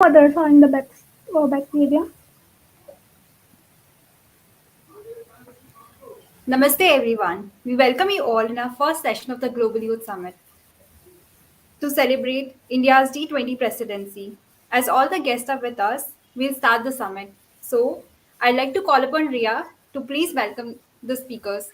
Others are in the bacteria. Namaste everyone. We welcome you all in our first session of the Global Youth Summit to celebrate India's G20 presidency. As all the guests are with us, we'll start the summit. So, I'd like to call upon Ria to please welcome the speakers.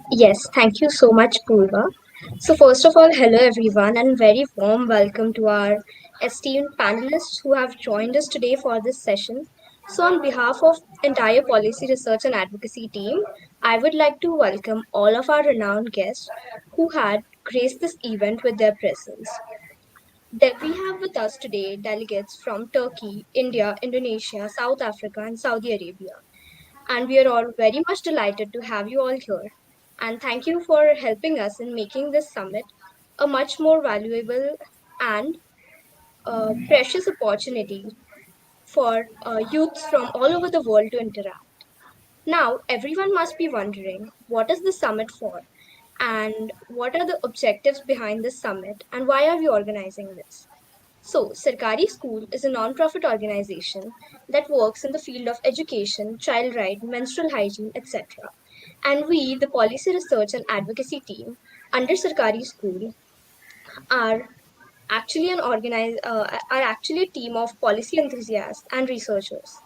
Yes, thank you so much, Purva. So, first of all, hello everyone, and very warm welcome to our esteemed panelists who have joined us today for this session. So, on behalf of entire policy research and advocacy team, I would like to welcome all of our renowned guests who had graced this event with their presence. We have with us today delegates from Turkey, India, Indonesia, South Africa, and Saudi Arabia. And we are all very much delighted to have you all here. And thank you for helping us in making this summit a much more valuable and precious opportunity for youths from all over the world to interact. Now, everyone must be wondering, what is the summit for? And what are the objectives behind this summit? And why are we organizing this? So, Sarkari School is a non-profit organization that works in the field of education, child right, menstrual hygiene, etc. And we, the Policy Research and Advocacy team under Sarkari School, are are actually a team of policy enthusiasts and researchers.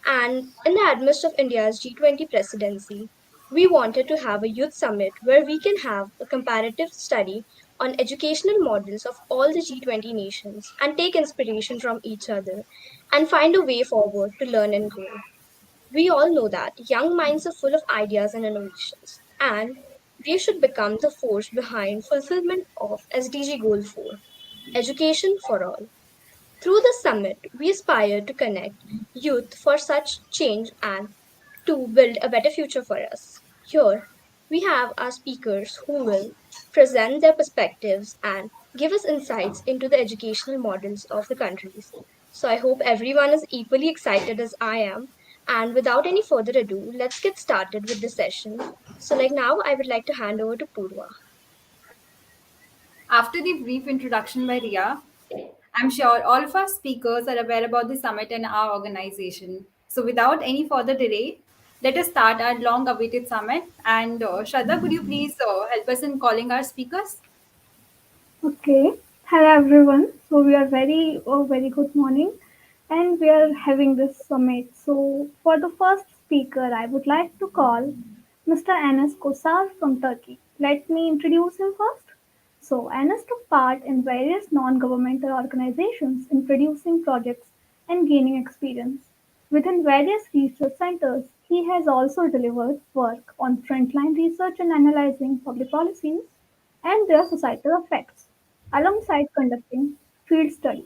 And in the midst of India's G20 presidency, we wanted to have a youth summit where we can have a comparative study on educational models of all the G20 nations and take inspiration from each other and find a way forward to learn and grow. We all know that young minds are full of ideas and innovations, and they should become the force behind fulfillment of SDG Goal 4, education for all. Through the summit, we aspire to connect youth for such change and to build a better future for us. Here, we have our speakers who will present their perspectives and give us insights into the educational models of the countries. So I hope everyone is equally excited as I am. And without any further ado, let's get started with the session. So, now, I would like to hand over to Purva. After the brief introduction by Ria, I'm sure all of our speakers are aware about the summit and our organization. So, without any further delay, let us start our long awaited summit. And Shraddha, could you please help us in calling our speakers? Okay. Hello everyone. So we are very good morning, and we are having this summit. So for the first speaker, I would like to call Mr. Enes Kosar from Turkey. Let me introduce him first. So Enes took part in various non-governmental organizations in producing projects and gaining experience. Within various research centers, he has also delivered work on frontline research and analyzing public policies and their societal effects, alongside conducting field studies.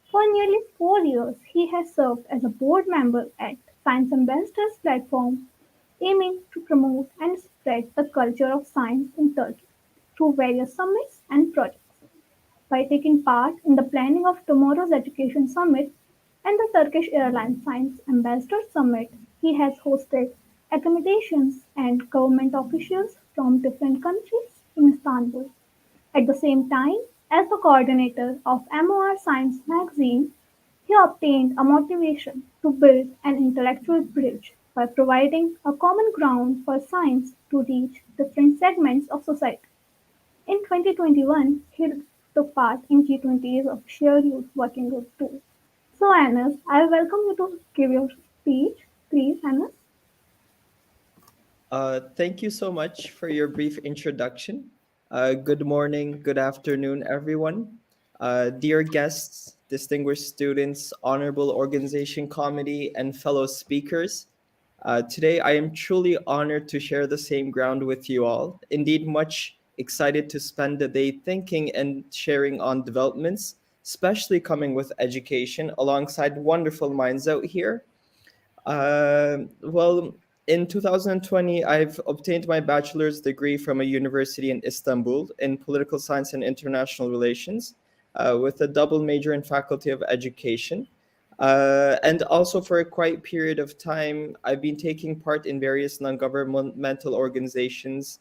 For nearly 4 years, he has served as a board member at Science Ambassadors platform, aiming to promote and spread the culture of science in Turkey through various summits and projects. By taking part in the planning of tomorrow's Education Summit and the Turkish Airlines Science Ambassador Summit, he has hosted accommodations and government officials from different countries in Istanbul. At the same time, as the coordinator of MOR Science magazine, he obtained a motivation to build an intellectual bridge by providing a common ground for science to reach different segments of society. In 2021, he took part in G20's official youth working group too. So, Anas, I welcome you to give your speech. Please, Anas. Thank you so much for your brief introduction. Good morning, good afternoon, everyone. Dear guests, distinguished students, honorable organization committee, and fellow speakers, today I am truly honored to share the same ground with you all. Indeed, much excited to spend the day thinking and sharing on developments, especially coming with education alongside wonderful minds out here. Well, in 2020, I've obtained my bachelor's degree from a university in Istanbul in political science and international relations, with a double major in faculty of education. And also, for a quite period of time, I've been taking part in various non-governmental organizations,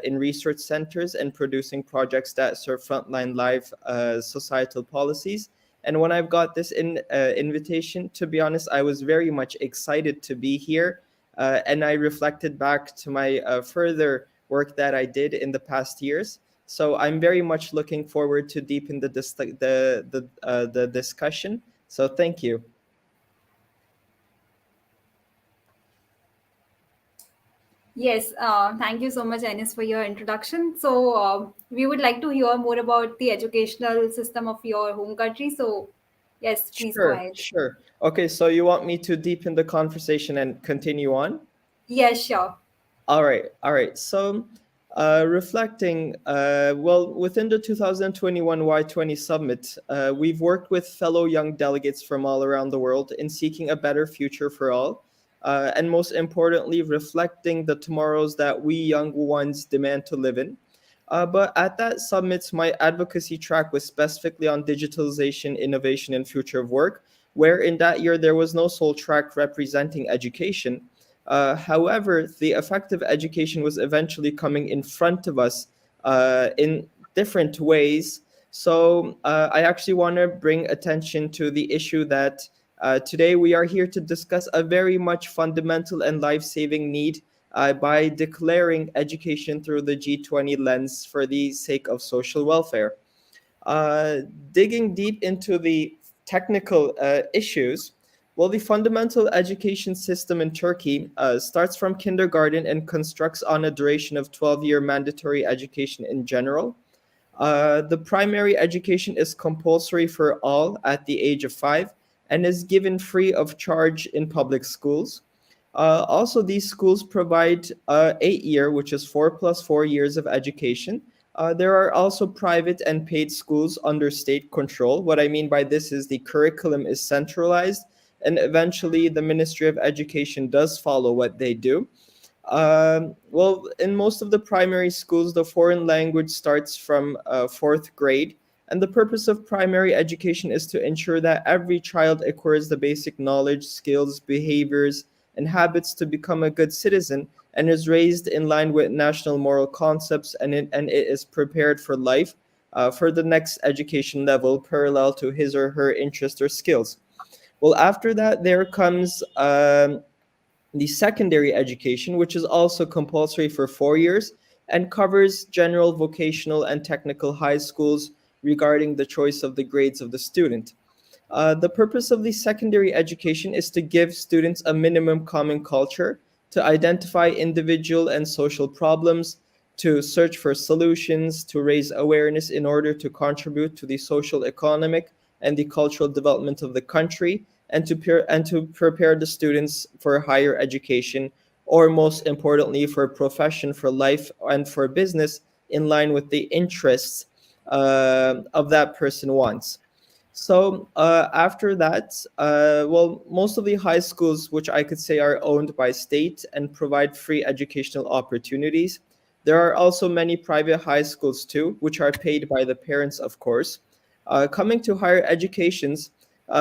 in research centers, and producing projects that serve frontline live societal policies And when I've got this invitation, to be honest, I was very much excited to be here. And I reflected back to my further work that I did in the past years. So I'm very much looking forward to deepen the discussion. So thank you. Yes, thank you so much, Enes, for your introduction. So, we would like to hear more about the educational system of your home country. So, yes, please go Sure, ahead. sure. Okay, so you want me to deepen the conversation and continue on? Yes, sure. All right, all right. So, reflecting, well, within the 2021 Y20 summit, we've worked with fellow young delegates from all around the world in seeking a better future for all, and most importantly, reflecting the tomorrows that we young ones demand to live in. But at that summit, my advocacy track was specifically on digitalization, innovation, and future of work, where in that year there was no sole track representing education. However, the effective education was eventually coming in front of us in different ways. So I actually want to bring attention to the issue that today we are here to discuss a very much fundamental and life saving need by declaring education through the G20 lens for the sake of social welfare. Uh, Digging deep into the technical issues, well, the fundamental education system in Turkey starts from kindergarten and constructs on a duration of 12-year mandatory education in general. The primary education is compulsory for all at the age of 5 and is given free of charge in public schools. Also, these schools provide 8-year, which is 4 plus 4 years of education. There are also private and paid schools under state control. What I mean by this is the curriculum is centralized, and eventually the Ministry of Education does follow what they do. Well, in most of the primary schools, the foreign language starts from fourth grade. And the purpose of primary education is to ensure that every child acquires the basic knowledge, skills, behaviors, and habits to become a good citizen and is raised in line with national moral concepts and it is prepared for life for the next education level parallel to his or her interest or skills. Well, after that, there comes the secondary education, which is also compulsory for 4 years and covers general, vocational, and technical high schools regarding the choice of the grades of the student. The purpose of the secondary education is to give students a minimum common culture, to identify individual and social problems, to search for solutions, to raise awareness in order to contribute to the social, economic, and the cultural development of the country, and to prepare the students for higher education, or most importantly, for profession, for life, and for business in line with the interests of that person wants. So after that, well, most of the high schools, which I could say are owned by state and provide free educational opportunities. There are also many private high schools too, which are paid by the parents, of course. Coming to higher educations,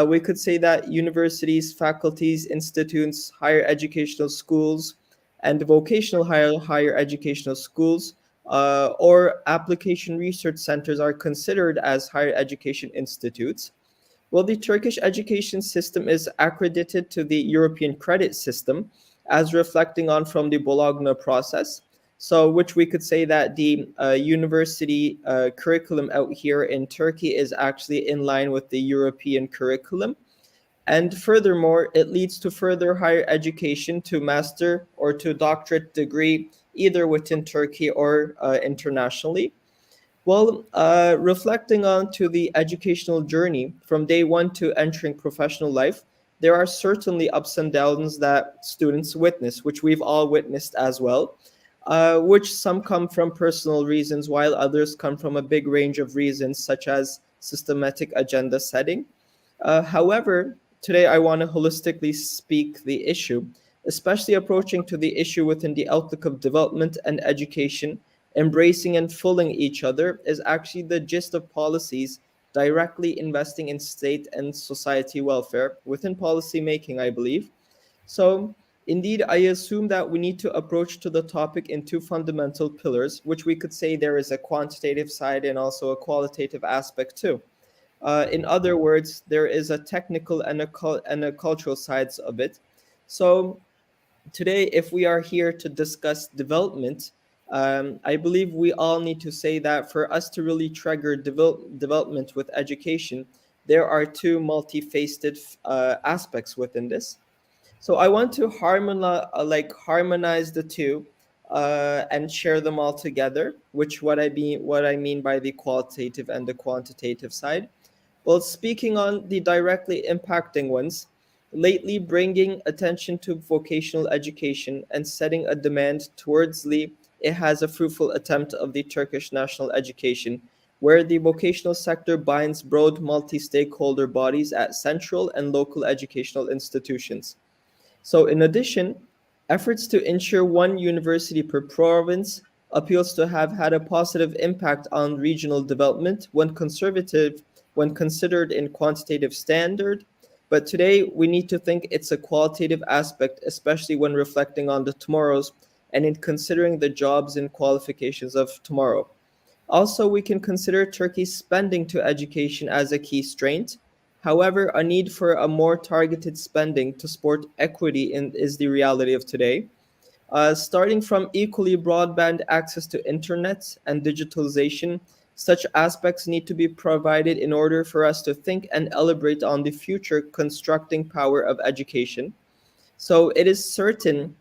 we could say that universities, faculties, institutes, higher educational schools, and vocational higher educational schools or application research centers are considered as higher education institutes. Well, the Turkish education system is accredited to the European credit system as reflecting on from the Bologna process. So, which we could say that the university curriculum out here in Turkey is actually in line with the European curriculum. And furthermore, it leads to further higher education to master or to doctorate degree, either within Turkey or internationally. Well, reflecting on to the educational journey from day one to entering professional life, there are certainly ups and downs that students witness, which we've all witnessed as well, which some come from personal reasons, while others come from a big range of reasons, such as systematic agenda setting. However, today I want to holistically speak the issue, especially approaching to the issue within the outlook of development and education. Embracing and filling each other is actually the gist of policies directly investing in state and society welfare within policy making, I believe. So, indeed, I assume that we need to approach to the topic in two fundamental pillars, which we could say there is a quantitative side and also a qualitative aspect too. In other words, there is a technical and a cultural sides of it. So today, if we are here to discuss development, I believe we all need to say that for us to really trigger development with education, there are two multifaceted aspects within this. So I want to harmonize the two and share them all together, which what I mean by the qualitative and the quantitative side. Well, speaking on the directly impacting ones, lately bringing attention to vocational education and setting a demand towards it has a fruitful attempt of the Turkish national education, where the vocational sector binds broad multi-stakeholder bodies at central and local educational institutions. So, in addition, efforts to ensure one university per province appeals to have had a positive impact on regional development when considered in quantitative standard. But today we need to think it's a qualitative aspect, especially when reflecting on the tomorrows and in considering the jobs and qualifications of tomorrow. Also, we can consider Turkey's spending to education as a key strength. However, a need for a more targeted spending to support equity is the reality of today. Starting from equally broadband access to internet and digitalization, such aspects need to be provided in order for us to think and elaborate on the future constructing power of education. So it is certain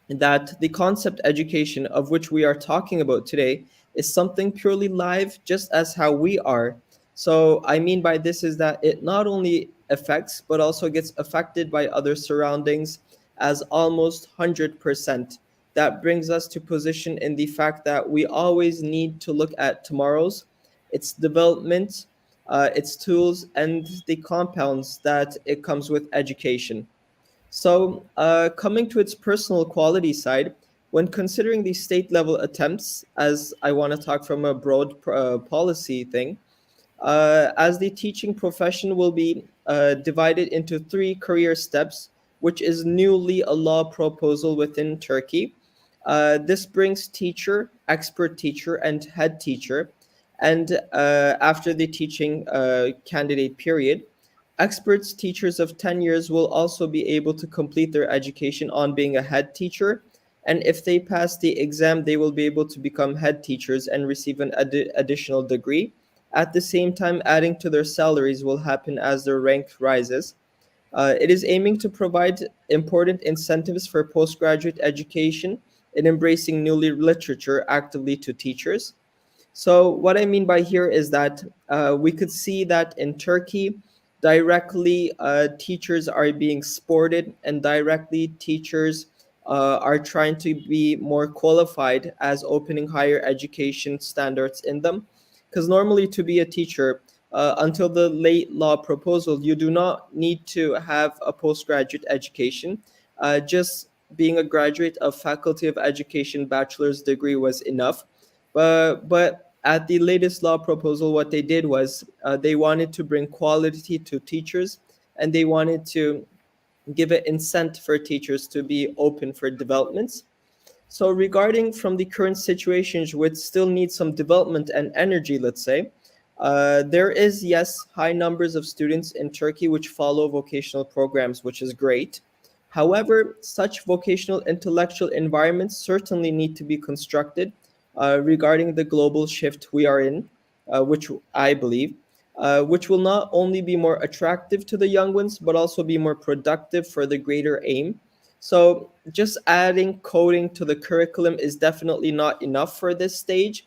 that the concept education of which we are talking about today is something purely live, just as how we are. So, I mean by this is that it not only affects, but also gets affected by other surroundings as almost 100%. That brings us to position in the fact that we always need to look at tomorrow's, its development, its tools, and the compounds that it comes with education. So, coming to its personal quality side, when considering the state level attempts, as I want to talk from a broad policy thing, as the teaching profession will be divided into three career steps, which is newly a law proposal within Turkey. This brings teacher, expert teacher, and head teacher. And after the teaching candidate period, experts teachers of 10 years will also be able to complete their education on being a head teacher. And if they pass the exam, they will be able to become head teachers and receive an additional degree. At the same time, adding to their salaries will happen as their rank rises. It is aiming to provide important incentives for postgraduate education in embracing new literature actively to teachers. So, what I mean by here is that we could see that in Turkey, directly teachers are being sported, and directly teachers are trying to be more qualified as opening higher education standards in them. Because normally, to be a teacher, until the late law proposal, you do not need to have a postgraduate education. Just being a graduate of Faculty of Education bachelor's degree was enough. But at the latest law proposal, what they did was they wanted to bring quality to teachers, and they wanted to give an incentive for teachers to be open for developments. So regarding from the current situations, which still need some development and energy, let's say, there is, yes, high numbers of students in Turkey which follow vocational programs, which is great. However, such vocational intellectual environments certainly need to be constructed regarding the global shift we are in, which I believe, which will not only be more attractive to the young ones, but also be more productive for the greater aim. So, just adding coding to the curriculum is definitely not enough for this stage.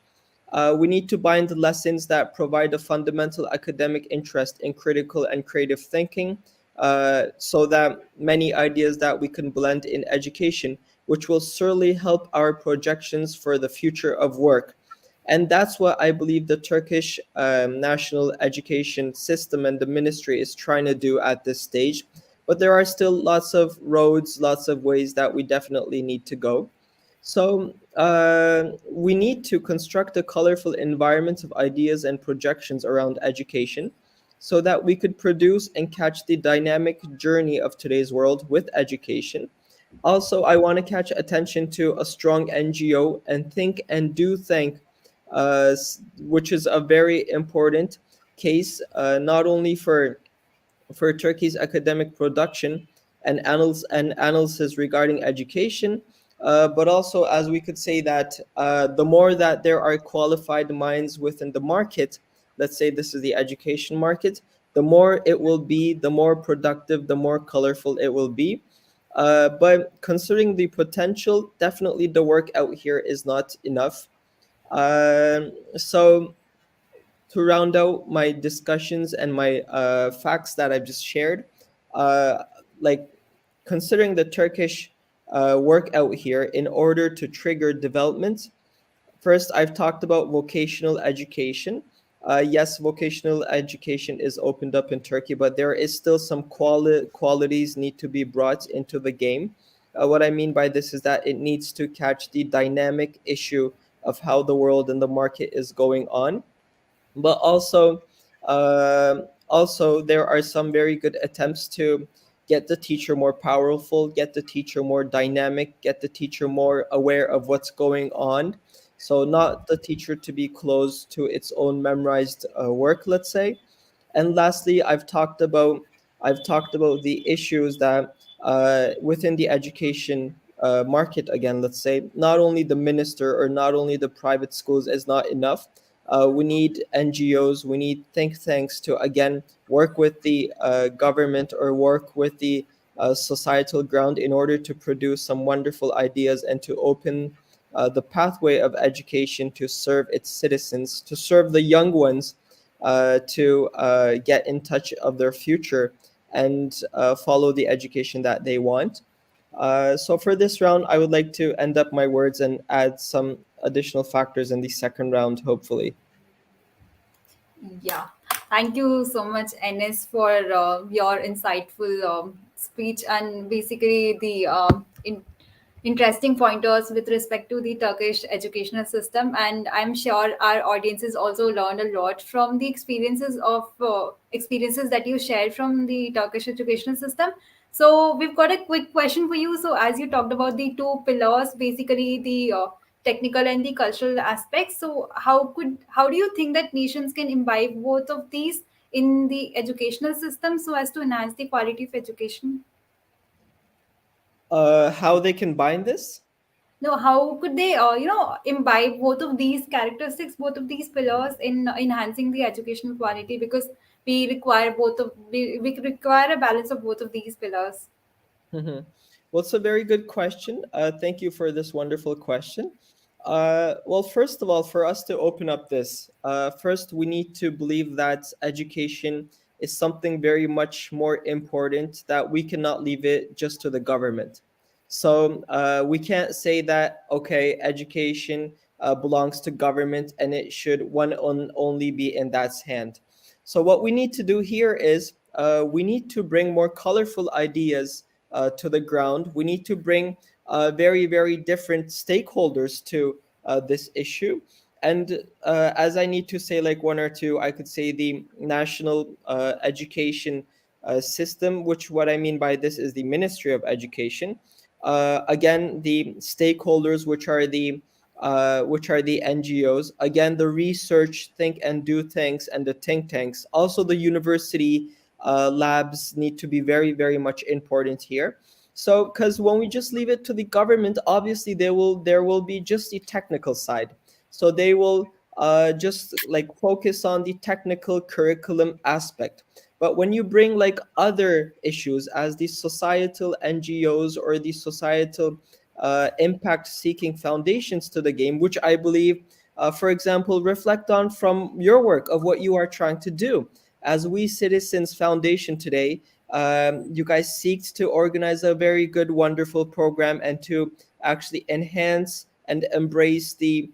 We need to bind the lessons that provide a fundamental academic interest in critical and creative thinking, so that many ideas that we can blend in education, which will certainly help our projections for the future of work. And that's what I believe the Turkish national education system and the ministry is trying to do at this stage. But there are still lots of roads, lots of ways that we definitely need to go. So we need to construct a colorful environment of ideas and projections around education so that we could produce and catch the dynamic journey of today's world with education. Also, I want to catch attention to a strong NGO and think and do think, which is a very important. case, not only for Turkey's academic production and analysis regarding education, but also, as we could say that the more that there are qualified minds within the market, let's say this is the education market, the more it will be, the more productive, the more colorful it will be. But considering the potential, definitely the work out here is not enough. So to round out my discussions and my facts that I've just shared, uh, like considering the Turkish work out here in order to trigger development, first I've talked about vocational education. Yes, vocational education is opened up in Turkey, but there is still some qualities need to be brought into the game. What I mean by this is that it needs to catch the dynamic issue of how the world and the market is going on, but also there are some very good attempts to get the teacher more powerful, get the teacher more dynamic, get the teacher more aware of what's going on, so not the teacher to be closed to its own memorized work, let's say. And lastly, I've talked about the issues that within the education market, again, let's say, not only the minister or not only the private schools is not enough. We need NGOs, we need think tanks to again work with the government or work with the societal ground in order to produce some wonderful ideas and to open the pathway of education to serve its citizens, to serve the young ones, to get in touch of their future and follow the education that they want. So for this round, I would like to end up my words and add some additional factors in the second round, hopefully. Yeah, thank you so much, Enes, for your insightful speech and basically the interesting pointers with respect to the Turkish educational system. And I'm sure our audiences also learned a lot from the experiences that you shared from the Turkish educational system. So we've got a quick question for you. So as you talked about the two pillars, basically the technical and the cultural aspects. So how do you think that nations can imbibe both of these in the educational system so as to enhance the quality of education? How they can bind this? No, how could they, imbibe both of these characteristics, both of these pillars in enhancing the educational quality? Because we require a balance of both of these pillars. Mhm. Well, it's a very good question. Thank you for this wonderful question. Well, first of all, for us to open up this, first we need to believe that education is something very much more important, that we cannot leave it just to the government. So we can't say that, okay, education belongs to government and it should only be in that's hand. So what we need to do here is we need to bring more colorful ideas to the ground. We need to bring very, very different stakeholders to this issue. And as I need to say like one or two, I could say the national education system, which what I mean by this is the Ministry of Education. Again, the stakeholders, which are the NGOs. Again, the research think and do tanks and the think tanks. Also, the university labs need to be very, very much important here. So, because when we just leave it to the government, obviously there will be just the technical side. So they will just like focus on the technical curriculum aspect. But when you bring like other issues as the societal NGOs or the societal impact seeking foundations to the game, which I believe, for example, reflect on from your work of what you are trying to do. As We Citizens Foundation today, you guys seek to organize a very good, wonderful program and to actually enhance and embrace the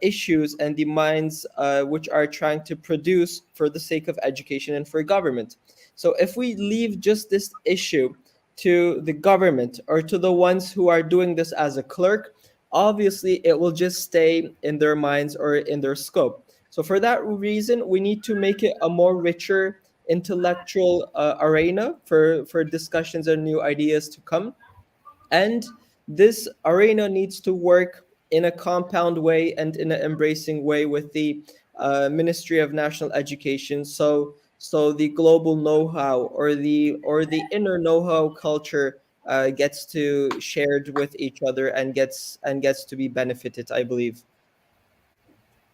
issues and the minds which are trying to produce for the sake of education and for government. So if we leave just this issue to the government or to the ones who are doing this as a clerk, obviously it will just stay in their minds or in their scope. So for that reason, we need to make it a more richer intellectual arena for discussions and new ideas to come. And this arena needs to work in a compound way and in an embracing way with the Ministry of National Education. So the global know-how or the inner know-how culture gets to shared with each other and gets to be benefited, I believe.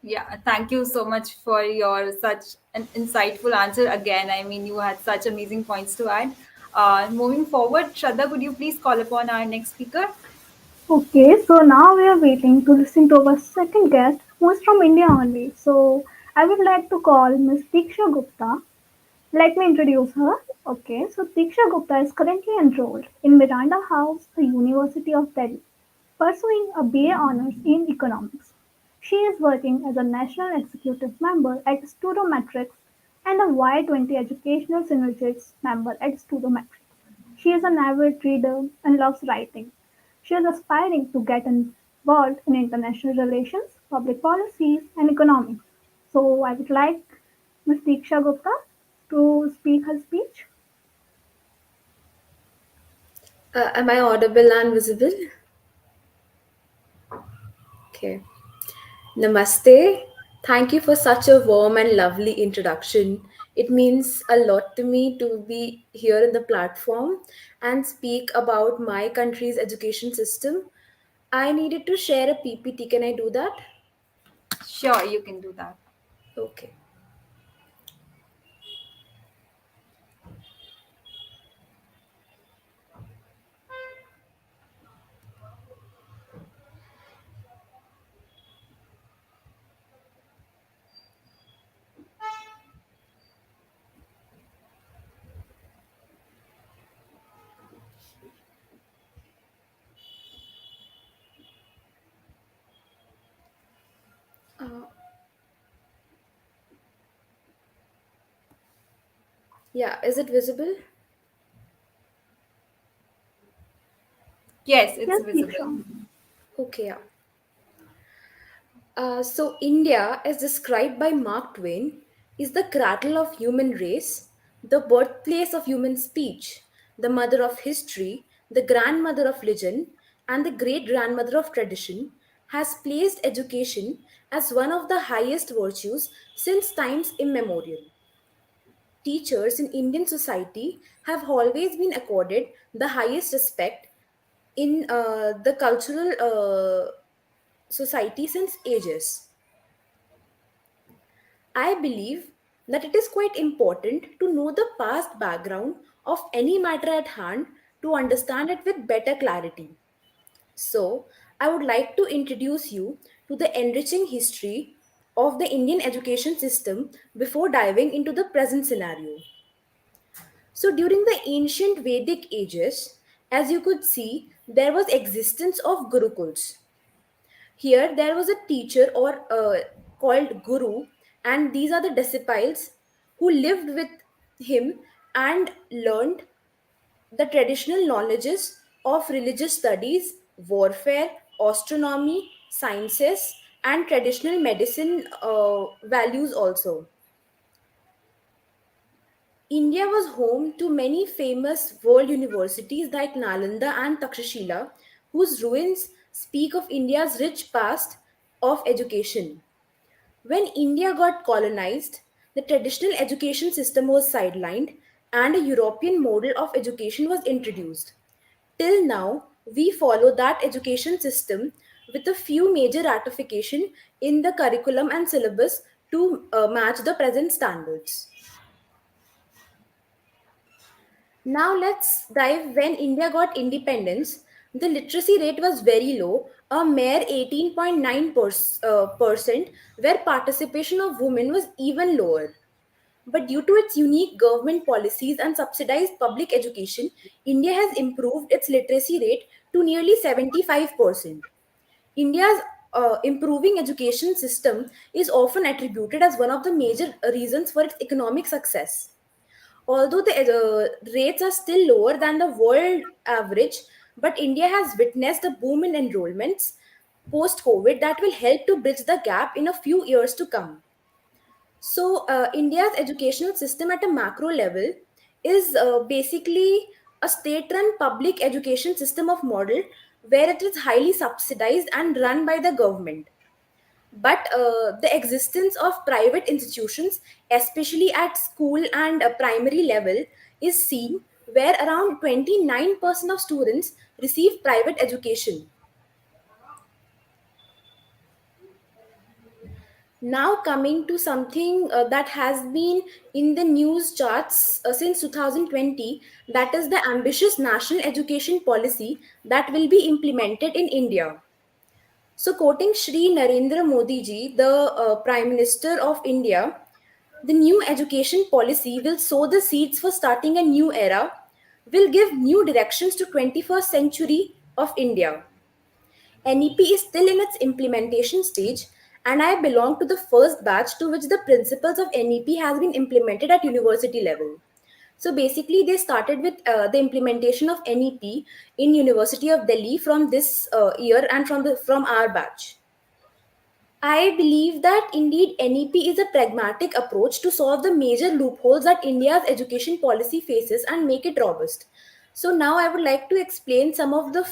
Yeah, thank you so much for your such an insightful answer. Again, I mean, you had such amazing points to add. Moving forward, Shraddha, could you please call upon our next speaker? Okay, so now we are waiting to listen to our second guest, who is from India only. So I would like to call Ms. Diksha Gupta. Let me introduce her. Okay, so Diksha Gupta is currently enrolled in Miranda House, the University of Delhi, pursuing a BA Honours in Economics. She is working as a National Executive Member at Studometrics and a Y20 Educational Synergies member at Studometrics. She is an avid reader and loves writing. She is aspiring to get involved in international relations, public policies, and economics. So I would like Ms. Diksha Gupta to speak her speech. Am I audible and visible? Okay. Namaste. Thank you for such a warm and lovely introduction. It means a lot to me to be here in the platform and speak about my country's education system. I needed to share a PPT. Can I do that? Sure, you can do that. Okay. Uh, yeah, is it visible? Yes, it's Yes, visible. Diksha. Okay, yeah. So, India, as described by Mark Twain, is the cradle of human race, the birthplace of human speech, the mother of history, the grandmother of legend, and the great grandmother of tradition, has placed education as one of the highest virtues since times immemorial. Teachers in Indian society have always been accorded the highest respect in the cultural society since ages. I believe that it is quite important to know the past background of any matter at hand to understand it with better clarity. So, I would like to introduce you to the enriching history of the Indian education system before diving into the present scenario. So, during the ancient Vedic ages, as you could see, there was existence of gurukuls. Here, there was a teacher or called guru, and these are the disciples who lived with him and learned the traditional knowledges of religious studies, warfare, astronomy, sciences, and traditional medicine values also. India was home to many famous world universities like Nalanda and Takshashila, whose ruins speak of India's rich past of education. When India got colonized, the traditional education system was sidelined and a European model of education was introduced. Till now, we follow that education system with a few major ratification in the curriculum and syllabus to match the present standards. Now let's dive when India got independence. The literacy rate was very low, a mere 18.9%, where participation of women was even lower. But due to its unique government policies and subsidized public education, India has improved its literacy rate to nearly 75%. India's improving education system is often attributed as one of the major reasons for its economic success. Although the rates are still lower than the world average, but India has witnessed a boom in enrollments post COVID that will help to bridge the gap in a few years to come. So, India's educational system at a macro level is basically a state run public education system of model where it is highly subsidized and run by the government. But the existence of private institutions, especially at school and primary level, is seen where around 29% of students receive private education. Now, coming to something that has been in the news charts since 2020, that is the ambitious national education policy that will be implemented in India. So, quoting Shri Narendra Modi ji, the Prime Minister of India, the new education policy will sow the seeds for starting a new era, will give new directions to 21st century of India. NEP is still in its implementation stage, and I belong to the first batch to which the principles of NEP has been implemented at university level. So basically, they started with the implementation of NEP in University of Delhi from this year and from our batch. I believe that indeed NEP is a pragmatic approach to solve the major loopholes that India's education policy faces and make it robust. So now I would like to explain some of the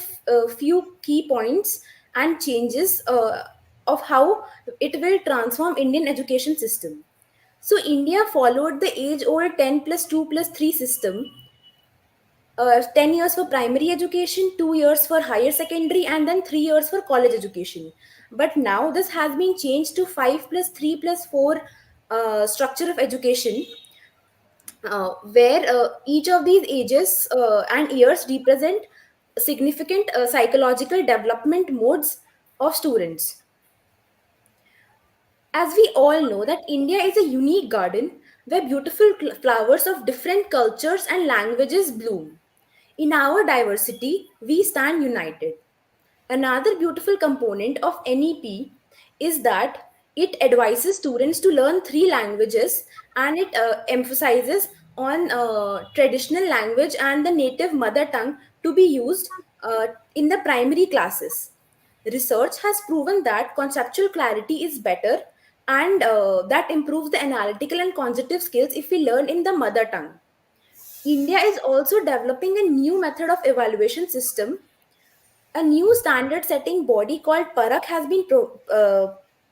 few key points and changes of how it will transform Indian education system. So India followed the age-old 10 plus 2 plus 3 system, 10 years for primary education, 2 years for higher secondary, and then 3 years for college education. But now this has been changed to 5 plus 3 plus 4 structure of education, where each of these ages and years represent significant psychological development modes of students. As we all know that India is a unique garden where beautiful flowers of different cultures and languages bloom. In our diversity, we stand united. Another beautiful component of NEP is that it advises students to learn three languages, and it emphasizes on traditional language and the native mother tongue to be used in the primary classes. Research has proven that conceptual clarity is better, and that improves the analytical and cognitive skills if we learn in the mother tongue. India is also developing a new method of evaluation system. A new standard setting body called Parak has been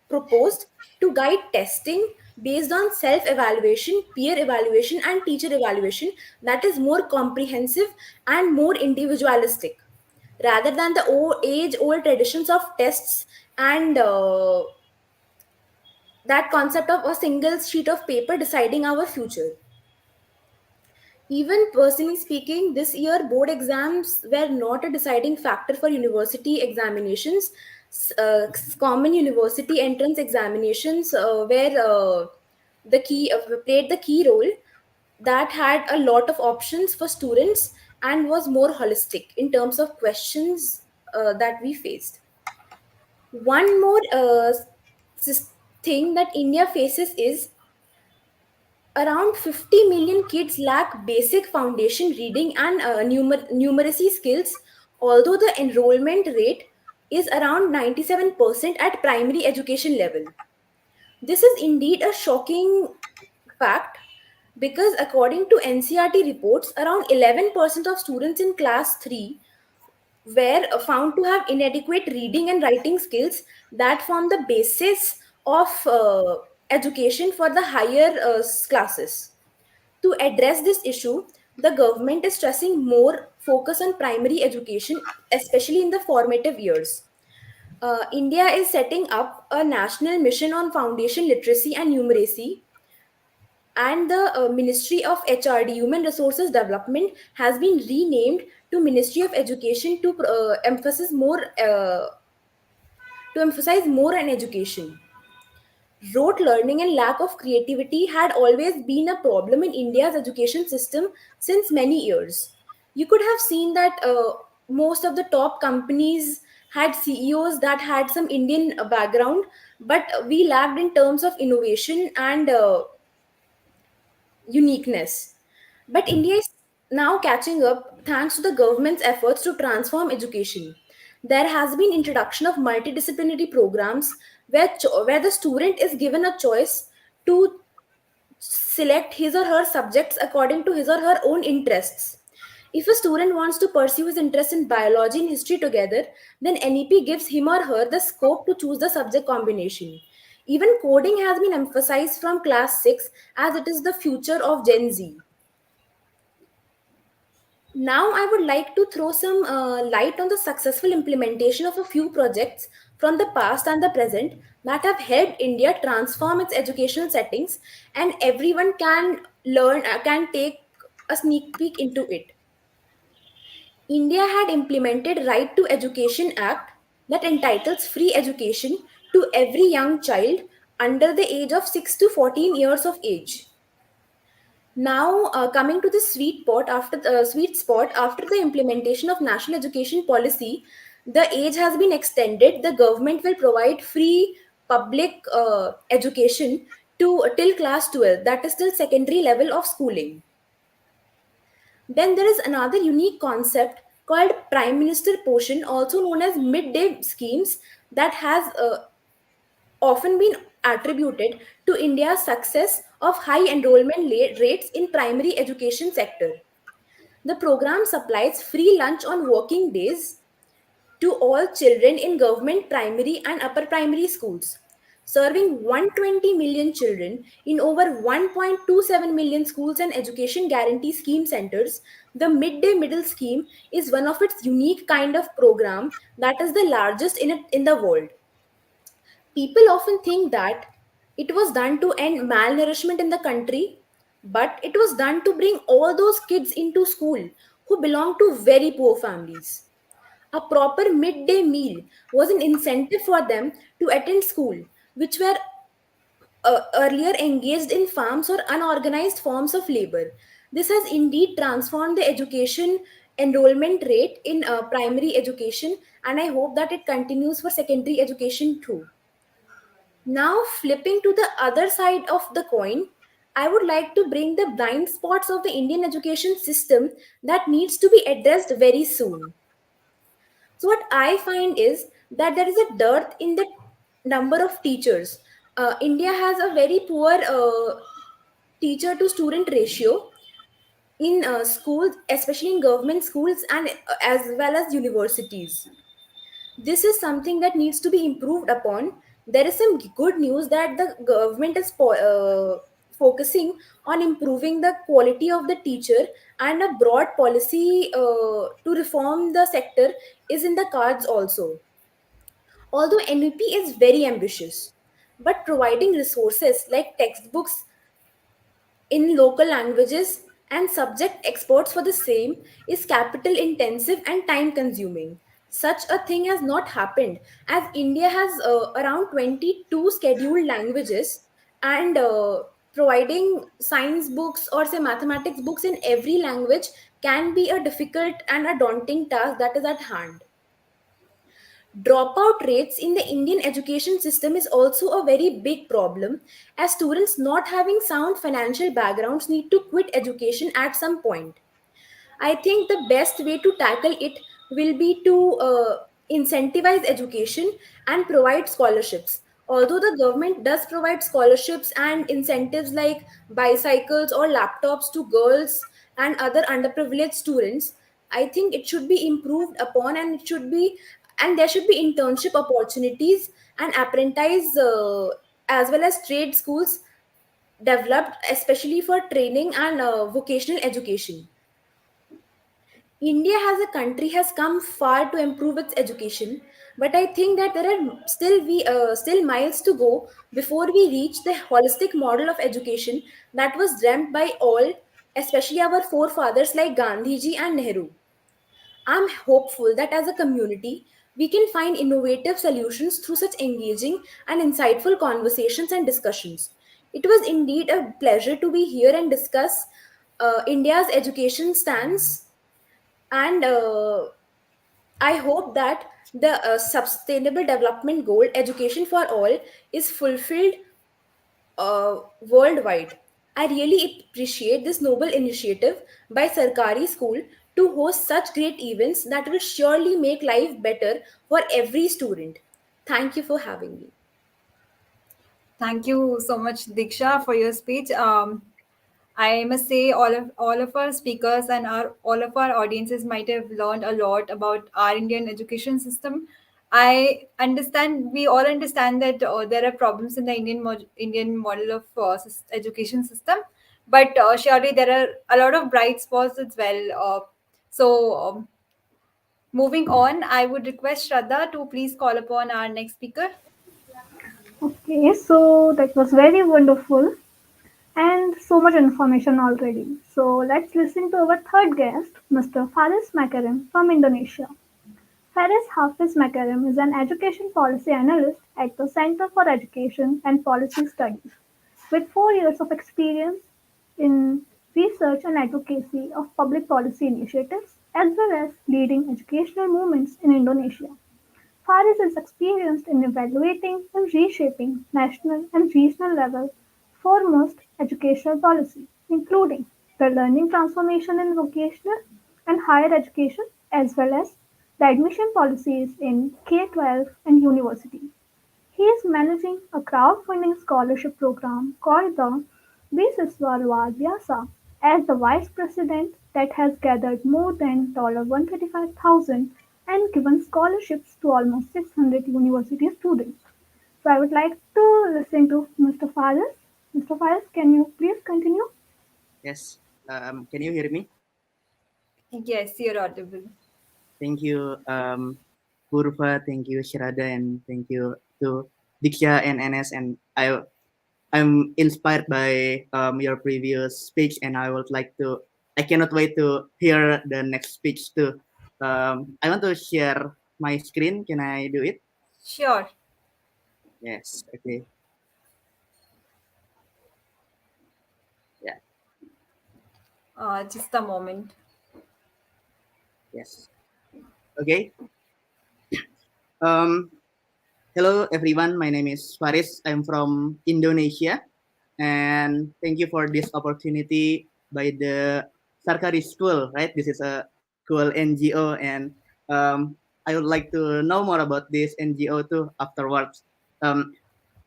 proposed to guide testing based on self evaluation, peer evaluation, and teacher evaluation that is more comprehensive and more individualistic rather than the age old traditions of tests and that concept of a single sheet of paper deciding our future. Even personally speaking, this year board exams were not a deciding factor for university examinations. Common university entrance examinations were the key played the key role, that had a lot of options for students and was more holistic in terms of questions that we faced. One more thing that India faces is around 50 million kids lack basic foundation reading and numeracy skills, although the enrollment rate is around 97% at primary education level. This is indeed a shocking fact because, according to NCRT reports, around 11% of students in class 3 were found to have inadequate reading and writing skills that form the basis of education for the higher classes. To address this issue, the government is stressing more focus on primary education, especially in the formative years. India is setting up a national mission on foundation literacy and numeracy, and the Ministry of HRD, Human Resources Development, has been renamed to Ministry of Education to emphasize more on education. Rote learning and lack of creativity had always been a problem in India's education system since many years. You could have seen that most of the top companies had CEOs that had some Indian background, but we lacked in terms of innovation and uniqueness. But India is now catching up thanks to the government's efforts to transform education. There has been introduction of multidisciplinary programs where the student is given a choice to select his or her subjects according to his or her own interests. If a student wants to pursue his interest in biology and history together, then NEP gives him or her the scope to choose the subject combination. Even coding has been emphasized from class 6 as it is the future of Gen Z. Now, I would like to throw some light on the successful implementation of a few projects from the past and the present that have helped India transform its educational settings, and everyone can learn, can take a sneak peek into it. India had implemented Right to Education Act that entitles free education to every young child under the age of 6 to 14 years of age. Now, coming to the sweet spot after the implementation of national education policy, the age has been extended. The government will provide free public education to till class 12, that is till secondary level of schooling. Then there is another unique concept called Prime Minister Portion, also known as midday schemes, that has often been attributed to India's success of high enrollment rates in primary education sector. The program supplies free lunch on working days to all children in government primary and upper primary schools, serving 120 million children in over 1.27 million schools and education guarantee scheme centers. The midday meal scheme is one of its unique kind of program that is the largest in the world. People often think that it was done to end malnourishment in the country, but it was done to bring all those kids into school who belong to very poor families. A proper midday meal was an incentive for them to attend school, which were earlier engaged in farms or unorganized forms of labor. This has indeed transformed the education enrollment rate in primary education, and I hope that it continues for secondary education too. Now, flipping to the other side of the coin, I would like to bring the blind spots of the Indian education system that needs to be addressed very soon. So, what I find is that there is a dearth in the number of teachers. India has a very poor teacher to student ratio in schools, especially in government schools and as well as universities. This is something that needs to be improved upon. There is some good news that the government is focusing on improving the quality of the teacher, and a broad policy to reform the sector is in the cards also. Although NEP is very ambitious, but providing resources like textbooks in local languages and subject experts for the same is capital intensive and time consuming. Such a thing has not happened, as India has around 22 scheduled languages, and providing science books or say mathematics books in every language can be a difficult and a daunting task that is at hand. Dropout rates in the Indian education system is also a very big problem, as students not having sound financial backgrounds need to quit education at some point. I think the best way to tackle it will be to incentivize education and provide scholarships. Although the government does provide scholarships and incentives like bicycles or laptops to girls and other underprivileged students, I think it should be improved upon, and there should be internship opportunities and apprentice as well as trade schools developed especially for training and vocational education. India as a country has come far to improve its education, but I think that there are still miles to go before we reach the holistic model of education that was dreamt by all, especially our forefathers like Gandhiji and Nehru. I'm hopeful that as a community, we can find innovative solutions through such engaging and insightful conversations and discussions. It was indeed a pleasure to be here and discuss India's education stance, and I hope that the sustainable development goal, education for all, is fulfilled worldwide. I really appreciate this noble initiative by Sarkari School to host such great events that will surely make life better for every student. Thank you for having me. Thank you so much, Diksha, for your speech. I must say all of our speakers and our all of our audiences might have learned a lot about our Indian education system. I understand we all understand that there are problems in the Indian model of education system, but surely there are a lot of bright spots as well. So moving on, I would request Shraddha to please call upon our next speaker. Okay, so that was very wonderful and so much information already. So let's listen to our third guest, Mr. Faris Makarim from Indonesia. Faris Hafiz Makarim is an education policy analyst at the Center for Education and Policy Studies, with 4 years of experience in research and advocacy of public policy initiatives, as well as leading educational movements in Indonesia. Faris is experienced in evaluating and reshaping national and regional level foremost educational policy, including the learning transformation in vocational and higher education, as well as the admission policies in K-12 and university. He is managing a crowdfunding scholarship program called the Beasiswa Luar Biasa as the vice president that has gathered more than $135,000 and given scholarships to almost 600 university students. So I would like to listen to Mr. Faris. Mr. Faris, can you please continue? Yes. Can you hear me? Yes, you're audible. Thank you, Purva. Thank you, Shirada, and thank you to Diksha and Enes. And I'm inspired by your previous speech, and I cannot wait to hear the next speech too. I want to share my screen. Can I do it? Sure. Yes. Okay. Yeah. Just a moment. Yes. Okay. Um, Hello everyone, my name is Faris. I'm from Indonesia, and thank you for this opportunity by the Sarkari school, right? This is a cool NGO, and I would like to know more about this NGO too afterwards. Um,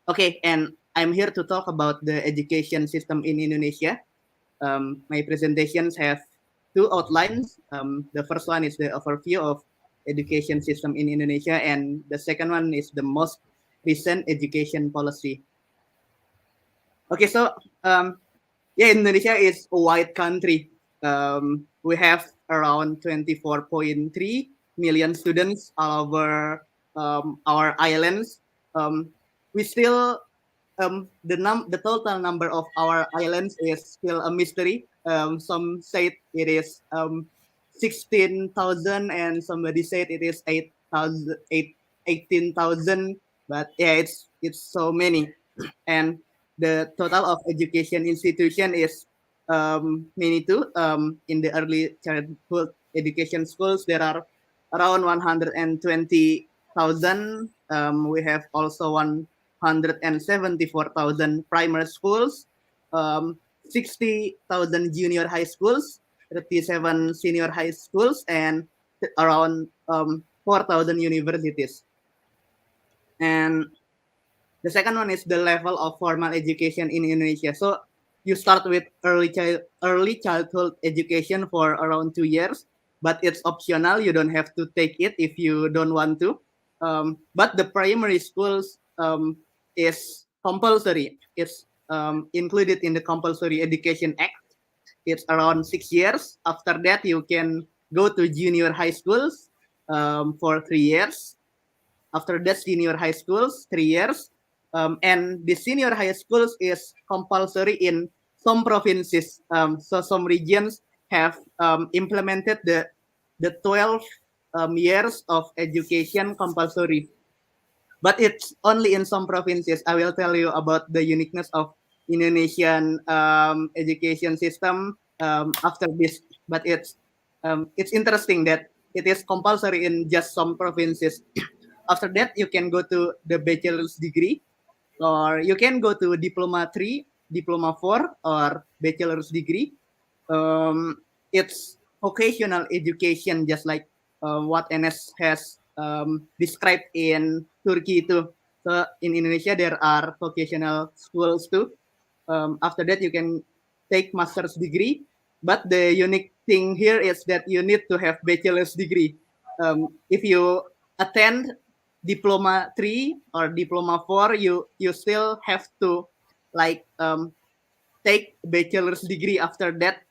okay, and I'm here to talk about the education system in Indonesia. My presentations have two outlines. The first one is the overview of education system in Indonesia, and the second one is the most recent education policy. Okay, so yeah, Indonesia is a wide country. We have around 24.3 million students all over our islands. We still the total number of our islands is still a mystery. Some said it is 16,000, and somebody said it is 18,000. But yeah, it's so many, and the total of education institution is many too. In the early childhood education schools, there are around 120,000. We have also 174,000 primary schools, 60,000 junior high schools, 37 senior high schools, and around 4,000 universities. And the second one is the level of formal education in Indonesia. So you start with early childhood education for around 2 years, but it's optional. You don't have to take it if you don't want to. But the primary schools is compulsory. It's included in the Compulsory Education Act. It's around 6 years. After that, you can go to junior high schools for 3 years. After that, senior high schools, 3 years. And the senior high schools is compulsory in some provinces. So some regions have implemented the 12 years of education compulsory. But it's only in some provinces. I will tell you about the uniqueness of Indonesian education system after this. But it's interesting that it is compulsory in just some provinces. After that, you can go to the bachelor's degree, or you can go to diploma 3, diploma 4, or bachelor's degree. It's vocational education, just like what Enes has described in Turkey too. So in Indonesia, there are vocational schools too. After that, you can take master's degree. But the unique thing here is that you need to have bachelor's degree. If you attend diploma 3 or diploma 4, you still have to like take bachelor's degree after that.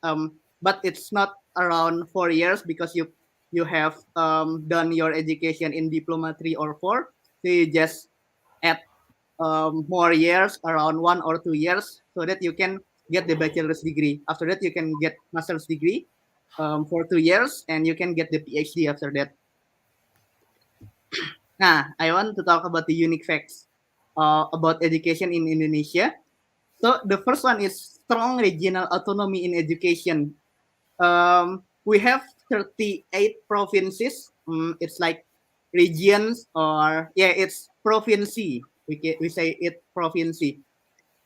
But it's not around 4 years because you have done your education in diploma 3 or 4. So you just add more years, around 1 or 2 years, so that you can get the bachelor's degree. After that, you can get master's degree for 2 years, and you can get the PhD after that. Nah, I want to talk about the unique facts about education in Indonesia. So the first one is strong regional autonomy in education. We have 38 provinces. It's like regions, or yeah, it's province. We say it province.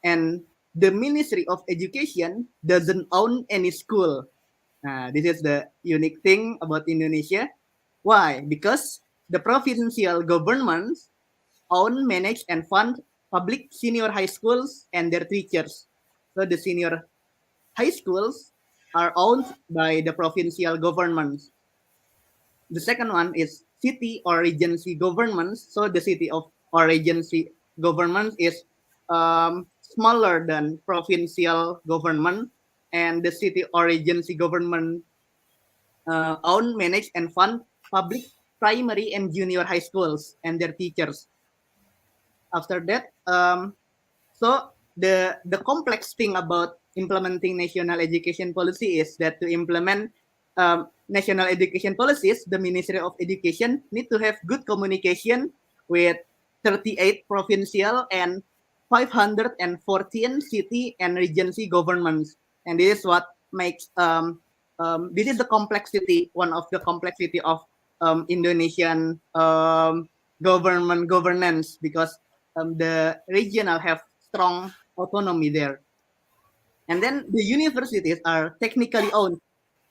And the Ministry of Education doesn't own any school. This is the unique thing about Indonesia. Why? Because the provincial governments own, manage, and fund public senior high schools and their teachers. So the senior high schools are owned by the provincial governments. The second one is city or regency governments. So the city of or regency government is smaller than provincial government, and the city or regency government own, manage, and fund public primary and junior high schools and their teachers. After that, so the complex thing about implementing national education policy is that to implement national education policies, the Ministry of Education need to have good communication with 38 provincial and 514 city and regency governments, and this is what makes this is the complexity, one of the complexity of Indonesian government governance, because the regional have strong autonomy there. And then the universities are technically owned.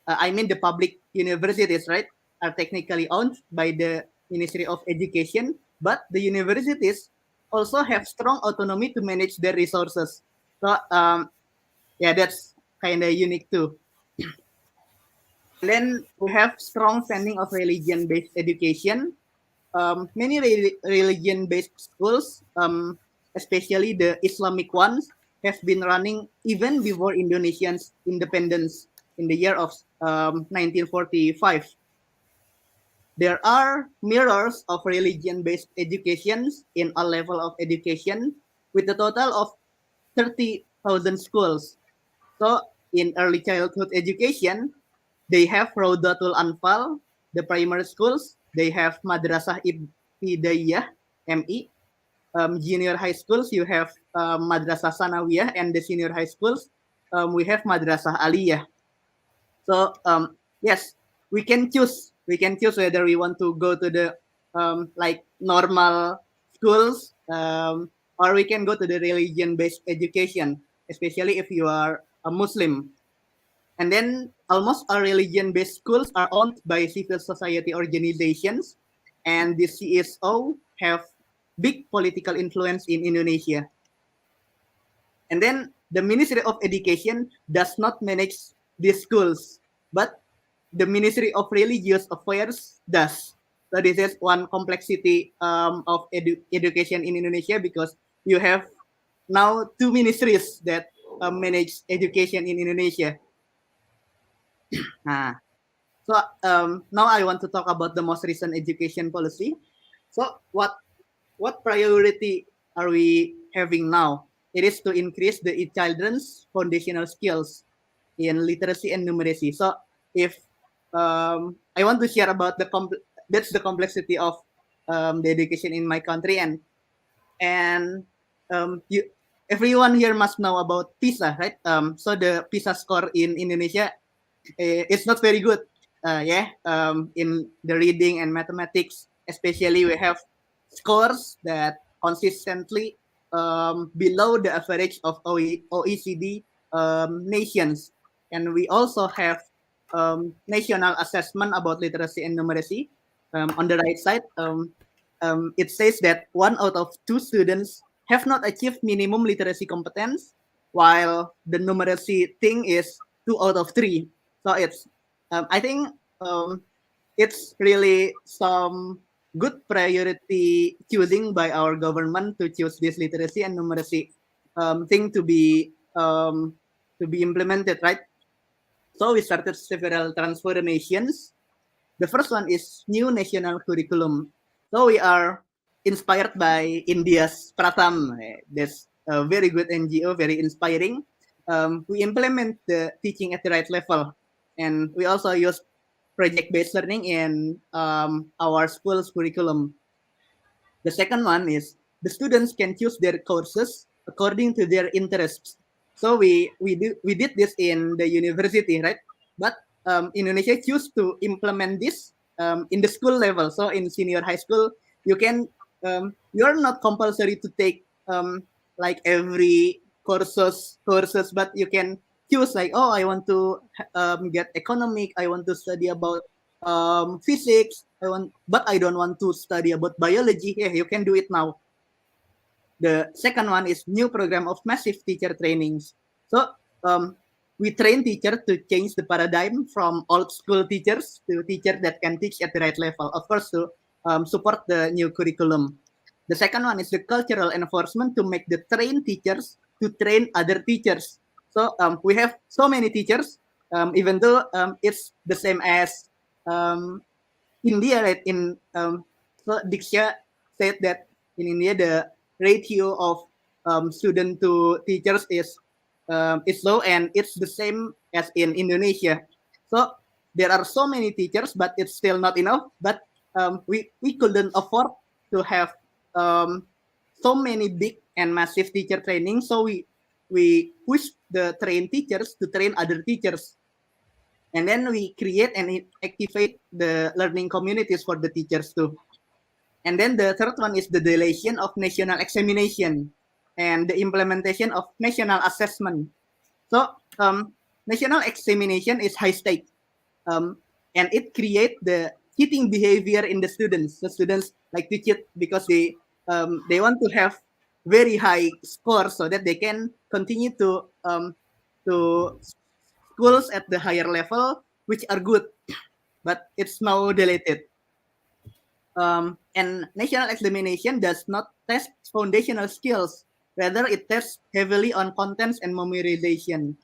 I mean, the public universities, right, are technically owned by the Ministry of Education, but the universities also have strong autonomy to manage their resources. So, yeah, that's kind of unique too. And then we have strong funding of religion-based education. Many religion-based schools, especially the Islamic ones, have been running even before Indonesians' independence in the year of 1945. There are mirrors of religion-based educations in a level of education with a total of 30,000 schools. So in early childhood education, they have Raudatul Anfal, the primary schools. They have Madrasah Ibtidaiyah, MI. Junior high schools, you have Madrasah Sanawiyah, and the senior high schools, we have Madrasah Aliyah. So yes, we can choose. We can choose whether we want to go to the like normal schools, or we can go to the religion-based education, especially if you are a Muslim. And then almost all religion-based schools are owned by civil society organizations, and the CSO have big political influence in Indonesia. And then the Ministry of Education does not manage these schools, but the Ministry of Religious Affairs does. So this is one complexity of education in Indonesia, because you have now two ministries that manage education in Indonesia. So now I want to talk about the most recent education policy. So what priority are we having now? It is to increase the children's foundational skills in literacy and numeracy. So if I want to share about that's the complexity of the education in my country, and you everyone here must know about PISA, right? So the PISA score in Indonesia, it's not very good. In the reading and mathematics, especially, we have scores that consistently below the average of OECD nations, and we also have national assessment about literacy and numeracy. On the right side, it says that 1 out of 2 students have not achieved minimum literacy competence, while the numeracy thing is 2 out of 3. So I think um, it's really some good priority choosing by our government to choose this literacy and numeracy thing to be implemented, right? So we started several transformations. The first one is new national curriculum. So we are inspired by India's Pratham. That's a very good NGO, very inspiring. We implement the teaching at the right level, and we also use project-based learning in our school's curriculum. The second one is the students can choose their courses according to their interests. So we did this in the university, right? But Indonesia choose to implement this in the school level. So in senior high school, you are not compulsory to take like every courses, but you can choose like, oh, I want to get economic, I want to study about physics, but I don't want to study about biology. Yeah, you can do it now. The second one is new program of massive teacher trainings. So we train teachers to change the paradigm from old school teachers to teachers that can teach at the right level. Of course, to support the new curriculum. The second one is the cultural enforcement to make the trained teachers to train other teachers. So we have so many teachers, even though it's the same as um, India, right? So Diksha said that in India the ratio of student to teachers is low, and it's the same as in Indonesia. So there are so many teachers, but it's still not enough. But we couldn't afford to have um, so many big and massive teacher training. So we push the trained teachers to train other teachers, and then we create and activate the learning communities for the teachers too. And then the third one is the delegation of national examination and the implementation of national assessment. So national examination is high stake, um, and it create the cheating behavior in the students. The students like to cheat because they want to have very high scores so that they can continue to schools at the higher level, which are good, but it's now deleted. And national examination does not test foundational skills. Rather, it tests heavily on contents and memorization.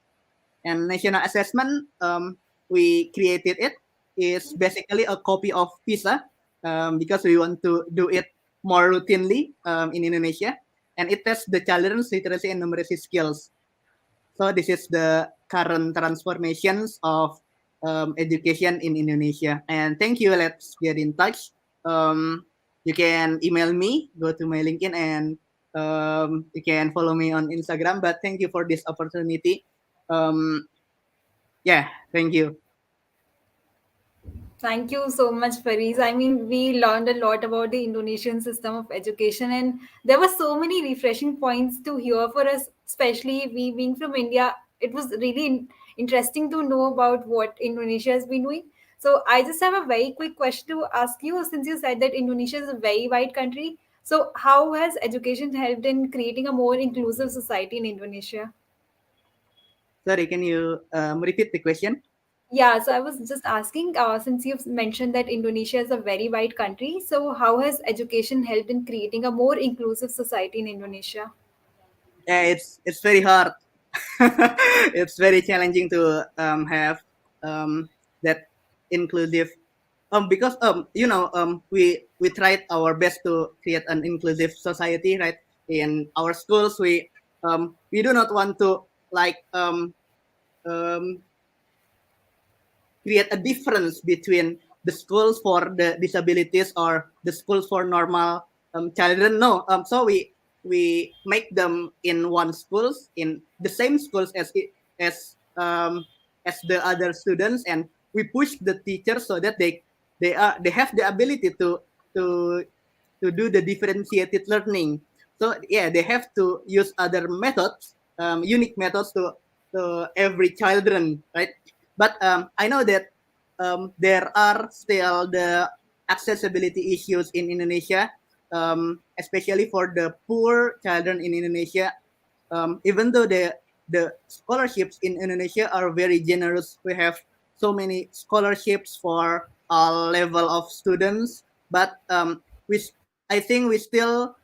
And national assessment, we created it, is basically a copy of PISA because we want to do it more routinely in Indonesia. And it tests the children's literacy and numeracy skills. So this is the current transformations of education in Indonesia. And thank you. Let's get in touch. You can email me, go to my LinkedIn, and you can follow me on Instagram. But thank you for this opportunity. Um, yeah, thank you. Thank you so much, Fariz. I mean, we learned a lot about the Indonesian system of education, and there were so many refreshing points to hear for us, especially we being from India. It was really interesting to know about what Indonesia has been doing. So, I just have a very quick question to ask you since you said that Indonesia is a very wide country. So, how has education helped in creating a more inclusive society in Indonesia? Sorry, can you repeat the question? Yeah, so I was just asking, since you've mentioned that Indonesia is a very wide country, so how has education helped in creating a more inclusive society in Indonesia? Yeah, it's very hard. It's very challenging to have that inclusive because we tried our best to create an inclusive society, right? In our schools, we do not want to like um, create a difference between the schools for the disabilities or the schools for normal children. No, so we make them in one schools, in the same schools as as the other students, and we push the teachers so that they have the ability to to do the differentiated learning. So yeah, they have to use other methods, unique methods to every children, right? But I know that there are still the accessibility issues in Indonesia, especially for the poor children in Indonesia. Even though the scholarships in Indonesia are very generous. We have so many scholarships for all level of students, but I think we still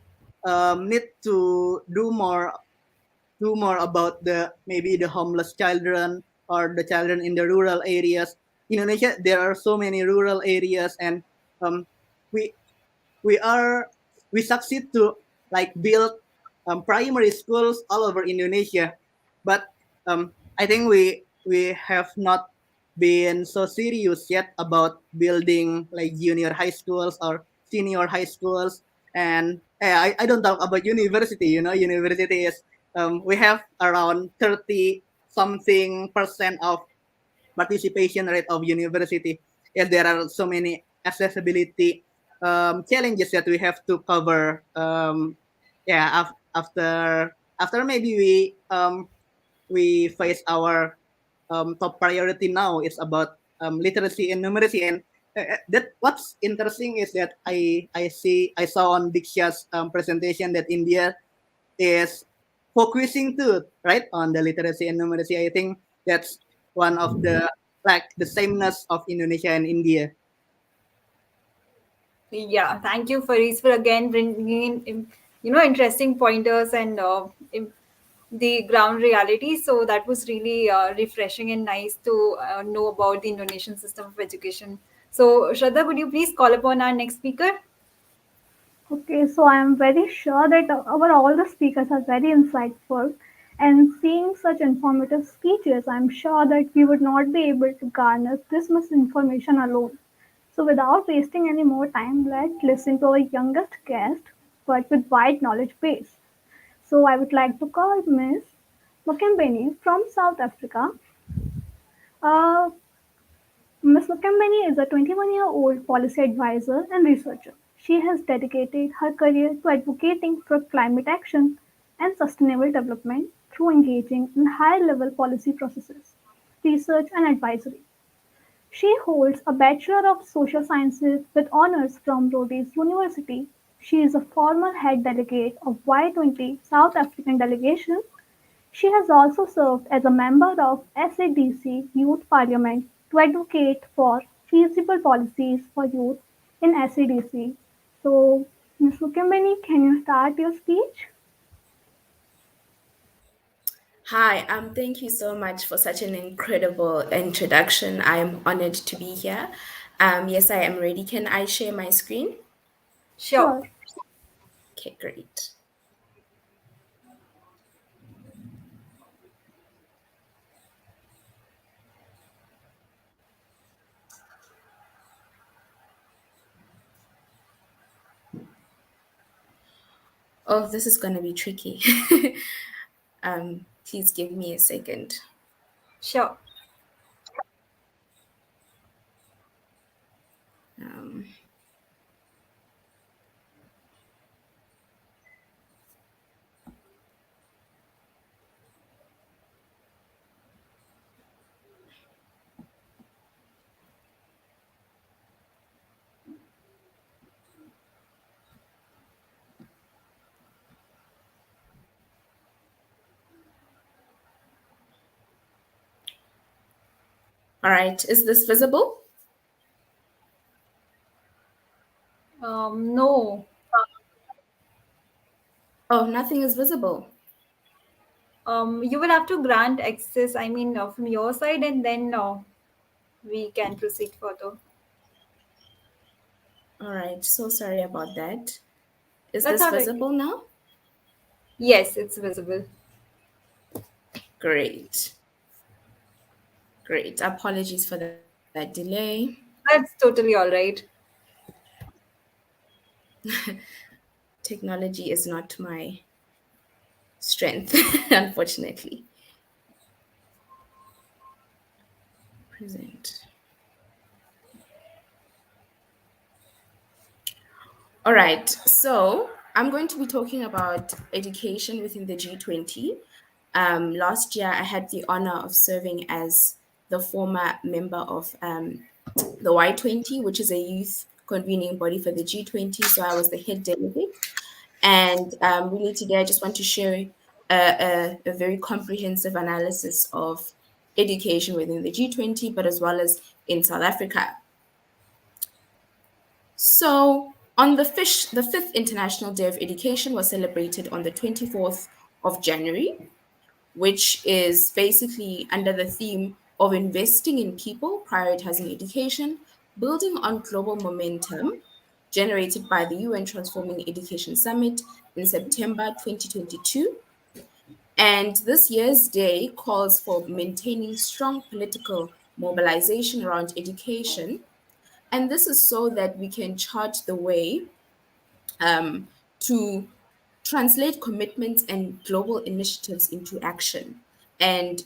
need to do more about the maybe the homeless children or the children in the rural areas. In Indonesia, there are so many rural areas, and um, we we are we succeed to like build primary schools all over Indonesia, but I think we have not been so serious yet about building like junior high schools or senior high schools. And I don't talk about university. You know, university is we have around 30 something percent of participation rate of university. Yes, there are so many accessibility challenges that we have to cover. Yeah, after maybe we face our top priority now is about literacy and numeracy. And that what's interesting is that I saw on Diksha's presentation that India is focusing too, right, on the literacy and numeracy. I think that's one of the like the sameness of Indonesia and India. Yeah, thank you, Faris, for again bringing in, interesting pointers and the ground reality. So that was really refreshing and nice to know about the Indonesian system of education. So, Shraddha, could you please call upon our next speaker? Okay, so I am very sure that our all the speakers are very insightful, and seeing such informative speeches, I'm sure that we would not be able to garner this much information alone. So, without wasting any more time, let's listen to our youngest guest, but with wide knowledge base. So, I would like to call Miss Mukembeni from South Africa. Uh, Ms. Mkumbeni is a 21-year-old policy advisor and researcher. She has dedicated her career to advocating for climate action and sustainable development through engaging in high-level policy processes, research, and advisory. She holds a Bachelor of Social Sciences with honors from Rhodes University. She is a former head delegate of Y20 South African delegation. She has also served as a member of SADC Youth Parliament to advocate for feasible policies for youth in SADC. So, Ms. Mukembeni, can you start your speech? Hi, thank you so much for such an incredible introduction. I'm honored to be here. Yes, I am ready. Can I share my screen? Sure. Sure. Okay, great. Oh, this is going to be tricky. Please give me a second. Sure. Um, all right, is this visible? No. Oh, nothing is visible. You will have to grant access, from your side, and then we can proceed further. All right, so sorry about that. Is That's this all right. visible now? Yes, it's visible. Great, great. Apologies for that delay. That's totally all right. Technology is not my strength, unfortunately. Present. All right, so I'm going to be talking about education within the G20. Last year, I had the honor of serving as the former member of the Y20, which is a youth convening body for the G20. So I was the head delegate. And really today, I just want to share a very comprehensive analysis of education within the G20, but as well as in South Africa. So, on the fifth International Day of Education was celebrated on the 24th of January, which is basically under the theme of investing in people, prioritizing education, building on global momentum generated by the UN Transforming Education Summit in September 2022. And this year's day calls for maintaining strong political mobilization around education. And this is so that we can chart the way to translate commitments and global initiatives into action. And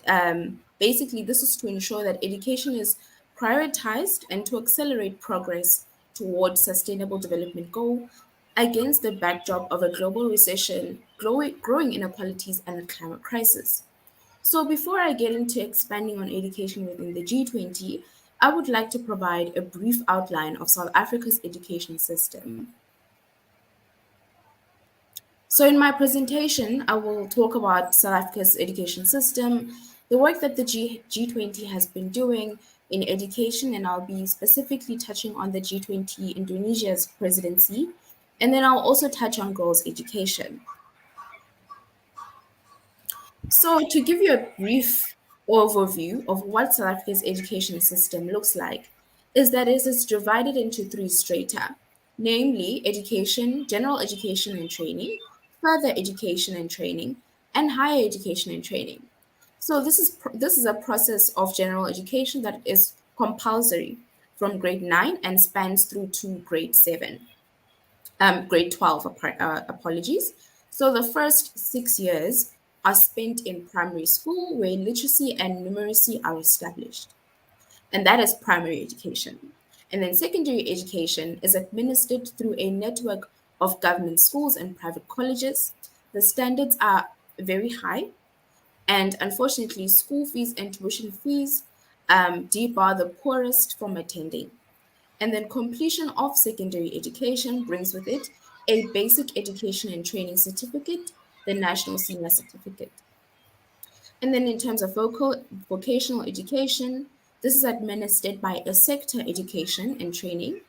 basically, this is to ensure that education is prioritized and to accelerate progress towards sustainable development goal against the backdrop of a global recession, growing inequalities, and a climate crisis. So, before I get into expanding on education within the G20, I would like to provide a brief outline of South Africa's education system. So, in my presentation, I will talk about South Africa's education system, the work that the G20 has been doing in education, and I'll be specifically touching on the G20 Indonesia's presidency, and then I'll also touch on girls' education. So, to give you a brief overview of what South Africa's education system looks like, is that it is divided into three strata, namely education, general education and training, further education and training, and higher education and training. So this is a process of general education that is compulsory from grade 9 and spans through to grade 7 grade 12, apologies. So the first 6 years are spent in primary school where literacy and numeracy are established, and that is primary education. And then secondary education is administered through a network of government schools and private colleges. The standards are very high, and unfortunately, school fees and tuition fees debar the poorest from attending. And then completion of secondary education brings with it a basic education and training certificate, the National Senior Certificate. And then in terms of vocational education, this is administered by a sector education and training,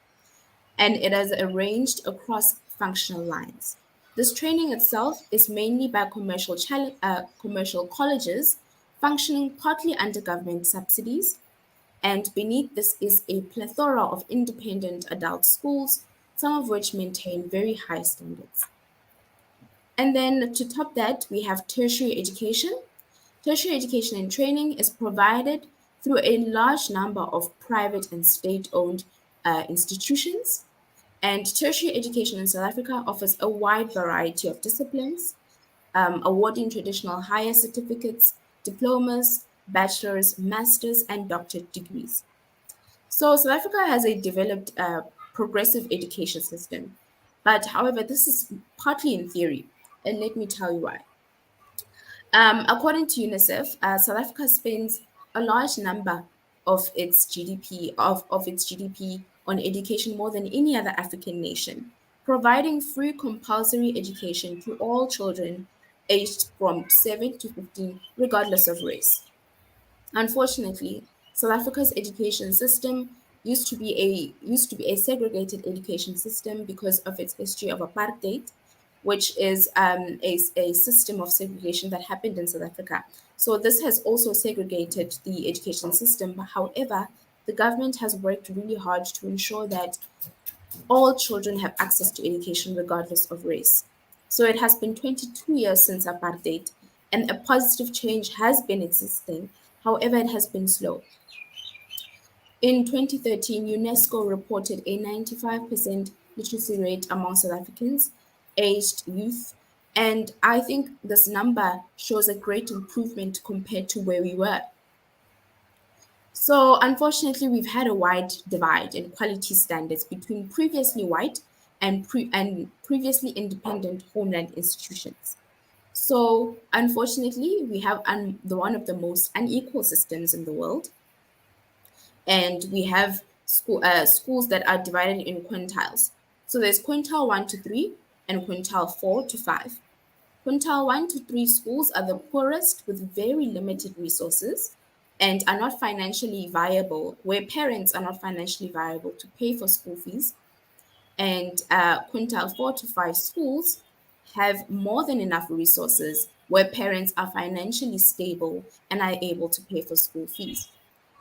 and it is arranged across functional lines. This training itself is mainly by commercial colleges functioning partly under government subsidies, and beneath this is a plethora of independent adult schools, some of which maintain very high standards. And then to top that, we have tertiary education. Tertiary education and training is provided through a large number of private and state owned institutions. And tertiary education in South Africa offers a wide variety of disciplines, awarding traditional higher certificates, diplomas, bachelor's, master's, and doctorate degrees. So South Africa has a developed progressive education system, but however, this is partly in theory, and let me tell you why. According to UNICEF, South Africa spends a large number of its GDP on education more than any other African nation, providing free compulsory education to all children aged from 7 to 15, regardless of race. Unfortunately, South Africa's education system used to be a segregated education system because of its history of apartheid, which is a system of segregation that happened in South Africa. So this has also segregated the education system. But however, the government has worked really hard to ensure that all children have access to education regardless of race. So it has been 22 years since apartheid, and a positive change has been existing. However, it has been slow. In 2013, UNESCO reported a 95% literacy rate among South Africans aged youth, and I think this number shows a great improvement compared to where we were. So, unfortunately, we've had a wide divide in quality standards between previously white and previously independent homeland institutions. So, unfortunately, we have the one of the most unequal systems in the world, and we have schools that are divided in quintiles. So there's quintile 1 to 3 and quintile 4 to 5. Quintile 1 to 3 schools are the poorest with very limited resources and are not financially viable, where parents are not financially viable to pay for school fees. And quintile 4 to 5 schools have more than enough resources where parents are financially stable and are able to pay for school fees.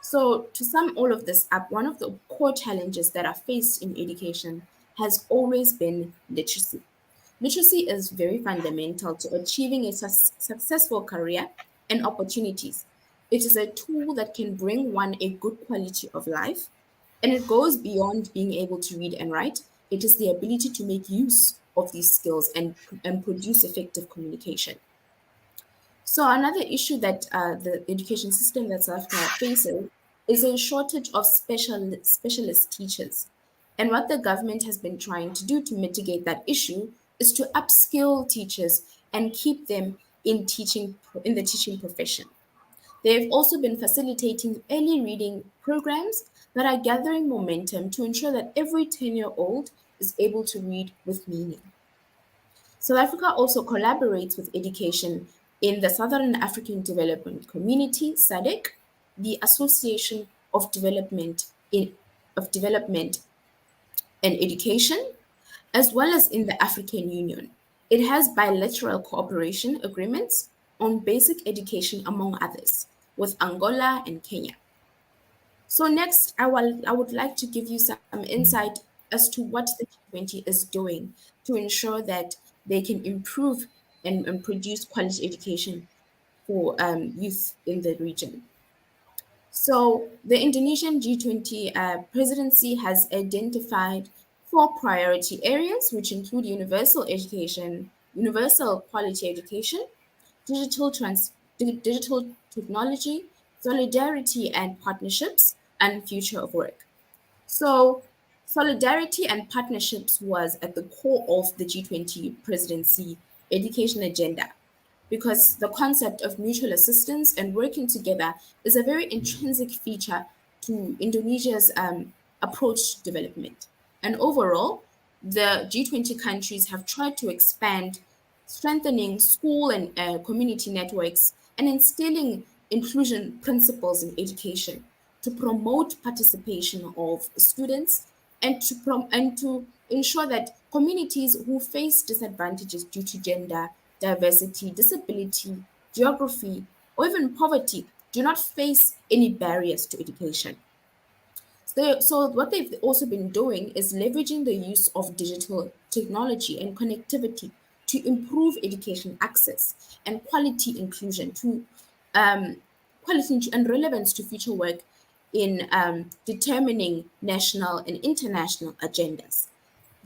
So, to sum all of this up, one of the core challenges that are faced in education has always been literacy. Literacy is very fundamental to achieving a successful career and opportunities. It is a tool that can bring one a good quality of life, and it goes beyond being able to read and write. It is the ability to make use of these skills and produce effective communication. So another issue that the education system that South Africa faces is a shortage of specialist teachers. And what the government has been trying to do to mitigate that issue is to upskill teachers and keep them in the teaching profession. They've also been facilitating early reading programs that are gathering momentum to ensure that every 10-year-old is able to read with meaning. South Africa also collaborates with education in the Southern African Development Community, SADC, the Association of Development and Education, as well as in the African Union. It has bilateral cooperation agreements on basic education, among others, with Angola and Kenya. So next, I would like to give you some insight as to what the G20 is doing to ensure that they can improve and produce quality education for youth in the region. So the Indonesian G20 presidency has identified four priority areas, which include universal education, universal quality education, digital technology, solidarity and partnerships, and future of work. So, solidarity and partnerships was at the core of the G20 presidency education agenda because the concept of mutual assistance and working together is a very intrinsic feature to Indonesia's approach to development. And overall, the G20 countries have tried to expand, strengthening school and community networks, and instilling inclusion principles in education to promote participation of students and to ensure that communities who face disadvantages due to gender, diversity, disability, geography, or even poverty do not face any barriers to education. So what they've also been doing is leveraging the use of digital technology and connectivity to improve education access and quality inclusion to um, quality and relevance to future work in determining national and international agendas.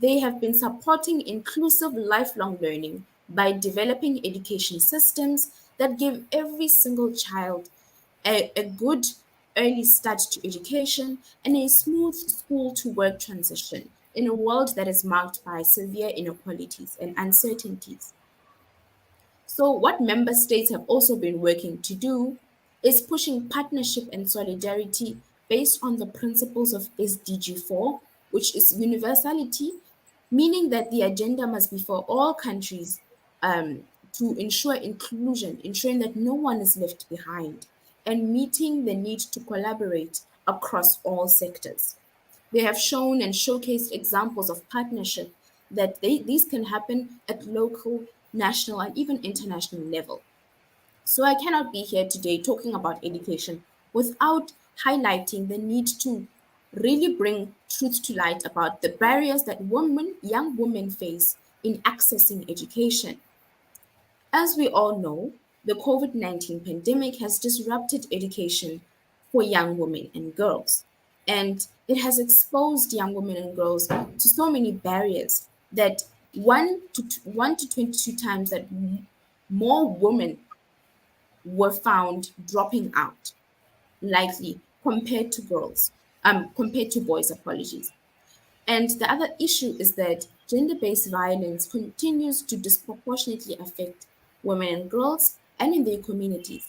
They have been supporting inclusive lifelong learning by developing education systems that give every single child a good early start to education and a smooth school to work transition in a world that is marked by severe inequalities and uncertainties. So, what member states have also been working to do is pushing partnership and solidarity based on the principles of SDG 4, which is universality, meaning that the agenda must be for all countries to ensure inclusion, ensuring that no one is left behind, and meeting the need to collaborate across all sectors. They have shown and showcased examples of partnership that these can happen at local, national, and even international level. So I cannot be here today talking about education without highlighting the need to really bring truth to light about the barriers that young women face in accessing education. As we all know, the COVID-19 pandemic has disrupted education for young women and girls. And it has exposed young women and girls to so many barriers that 1 to 22 times that more women were found dropping out, likely compared to boys, apologies. And the other issue is that gender based violence continues to disproportionately affect women and girls and in their communities.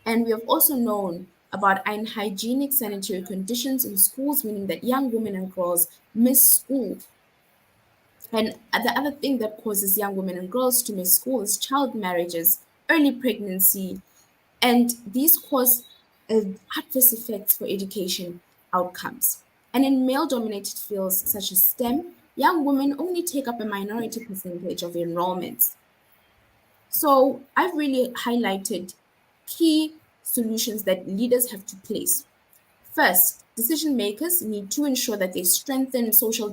And we have also known about unhygienic sanitary conditions in schools, meaning that young women and girls miss school And the other thing that causes young women and girls to miss school is child marriages, early pregnancy, and these cause adverse effects for education outcomes. And in male dominated fields such as STEM, young women only take up a minority percentage of enrollments. So I've really highlighted key solutions that leaders have to place. First, decision makers need to ensure that they strengthen social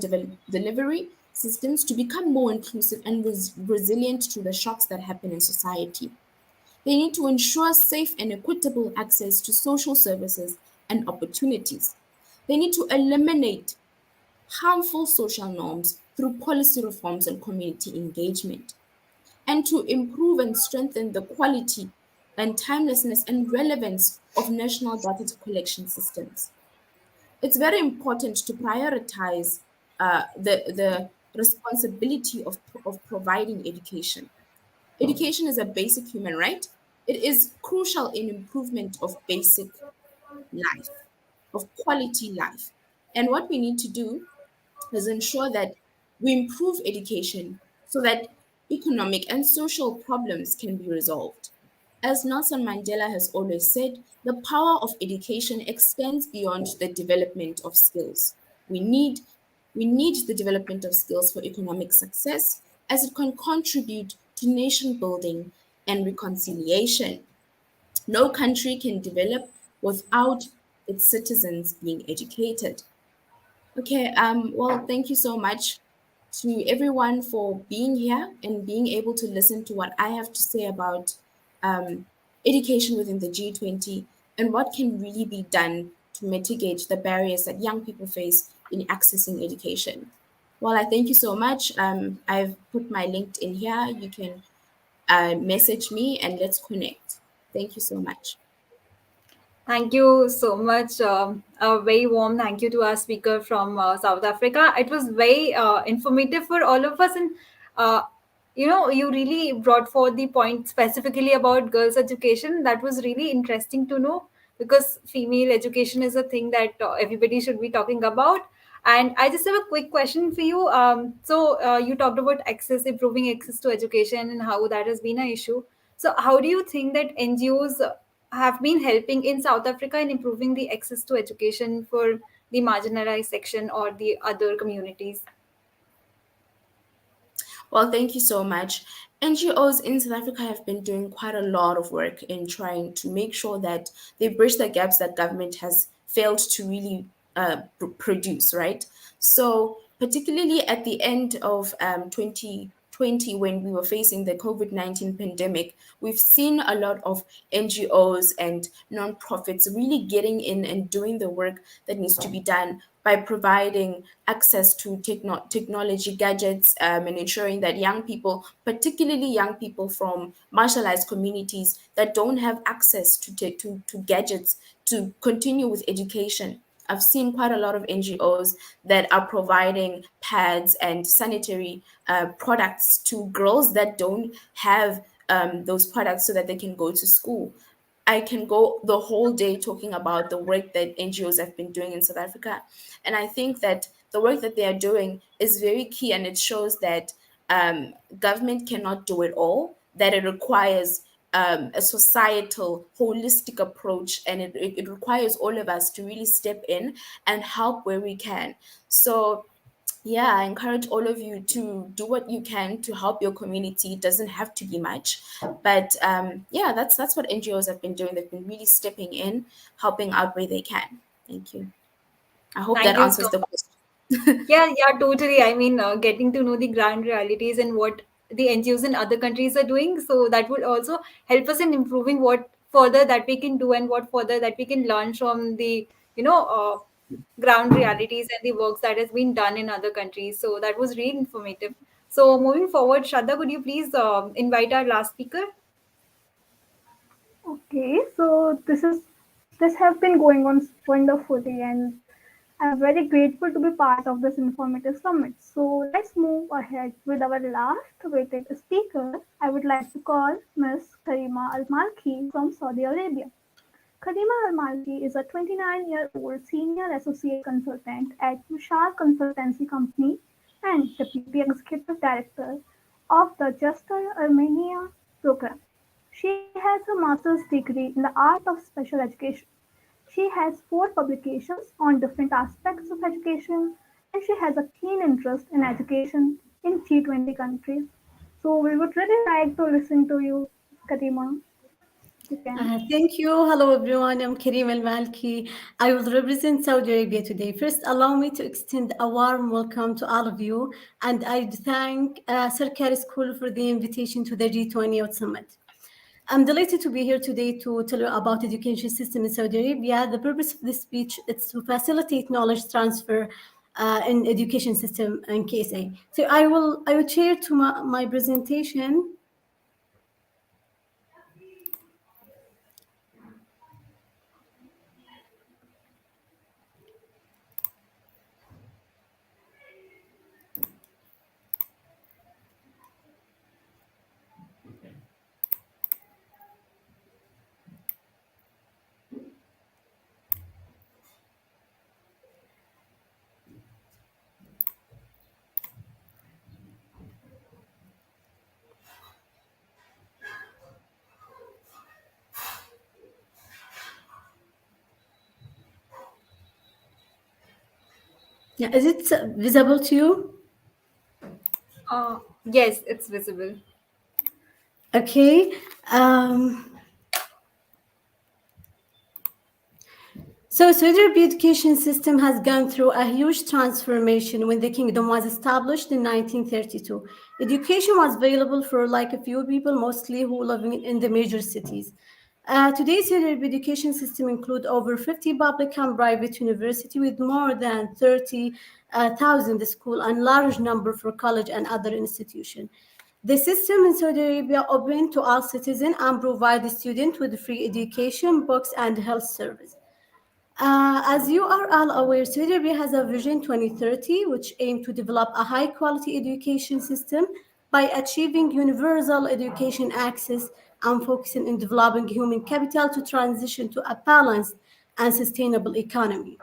delivery systems to become more inclusive and resilient to the shocks that happen in society. They need to ensure safe and equitable access to social services and opportunities. They need to eliminate harmful social norms through policy reforms and community engagement, and to improve and strengthen the quality and timelessness and relevance of national data collection systems. It's very important to prioritize the responsibility of providing education. Education is a basic human right. It is crucial in improvement of basic life, of quality life. And what we need to do is ensure that we improve education so that economic and social problems can be resolved. As Nelson Mandela has always said, the power of education extends beyond the development of skills. We need, we need the development of skills for economic success as it can contribute to nation building and reconciliation. No country can develop without its citizens being educated. Okay, well, thank you so much to everyone for being here and being able to listen to what I have to say about um, education within the G20 and what can really be done to mitigate the barriers that young people face in accessing education. Well, I thank you so much. I've put my LinkedIn here. You can message me and let's connect. Thank you so much. Thank you so much. A very warm thank you to our speaker from South Africa. It was very informative for all of us, and uh, you really brought forth the point specifically about girls' education. That was really interesting to know because female education is a thing that everybody should be talking about. And I just have a quick question for you. You talked about access, improving access to education, and how that has been an issue. So, how do you think that NGOs have been helping in South Africa in improving the access to education for the marginalized section or the other communities? Well, thank you so much. NGOs in South Africa have been doing quite a lot of work in trying to make sure that they bridge the gaps that government has failed to really produce, right? So, particularly at the end of 2020, when we were facing the COVID-19 pandemic, we've seen a lot of NGOs and nonprofits really getting in and doing the work that needs to be done by providing access to technology gadgets and ensuring that young people, particularly young people from marginalized communities that don't have access to gadgets to continue with education. I've seen quite a lot of NGOs that are providing pads and sanitary products to girls that don't have those products so that they can go to school. I can go the whole day talking about the work that NGOs have been doing in South Africa. And I think that the work that they are doing is very key, and it shows that government cannot do it all, that it requires a societal, holistic approach, and it requires all of us to really step in and help where we can. So, yeah, I encourage all of you to do what you can to help your community. It doesn't have to be much, but yeah, that's what NGOs have been doing. They've been really stepping in, helping out where they can. Thank you. I hope that Thank you so answers the much. question. Yeah, totally. I mean, getting to know the grand realities and what the NGOs in other countries are doing. So that would also help us in improving what further that we can do and what further that we can learn from the, ground realities and the works that has been done in other countries. So that was really informative. So moving forward, Shraddha, could you please invite our last speaker? Okay, so this has been going on wonderfully, and I'm very grateful to be part of this informative summit. So let's move ahead with our last waited speaker. I would like to call Ms. Karima Al Malki from Saudi Arabia. Karima Al Malki is a 29-year-old senior associate consultant at Mishal Consultancy Company and Deputy Executive Director of the Juster Armenia program. She has a master's degree in the art of special education. She has four publications on different aspects of education, and she has a keen interest in education in G20 countries. So we would really like to listen to you, Karima. You can. Thank you. Hello, everyone. I'm Karim Al Malki. I will represent Saudi Arabia today. First, allow me to extend a warm welcome to all of you, and I thank Sarkari School for the invitation to the G20 Youth Summit. I'm delighted to be here today to tell you about education system in Saudi Arabia. The purpose of this speech is to facilitate knowledge transfer in education system in KSA. So I will share to my presentation. Yeah, is it visible to you? Yes, it's visible. Okay. So Saudi Arabia education system has gone through a huge transformation when the kingdom was established in 1932. Education was available for like a few people, mostly who living in the major cities. Today's Saudi Arabia education system include over 50 public and private university with more than 30,000 school and large number for college and other institution. The system in Saudi Arabia open to all citizens and provide the student with free education, books, and health service. As you are all aware, Saudi Arabia has a Vision 2030, which aims to develop a high-quality education system by achieving universal education access and focusing on developing human capital to transition to a balanced and sustainable economy.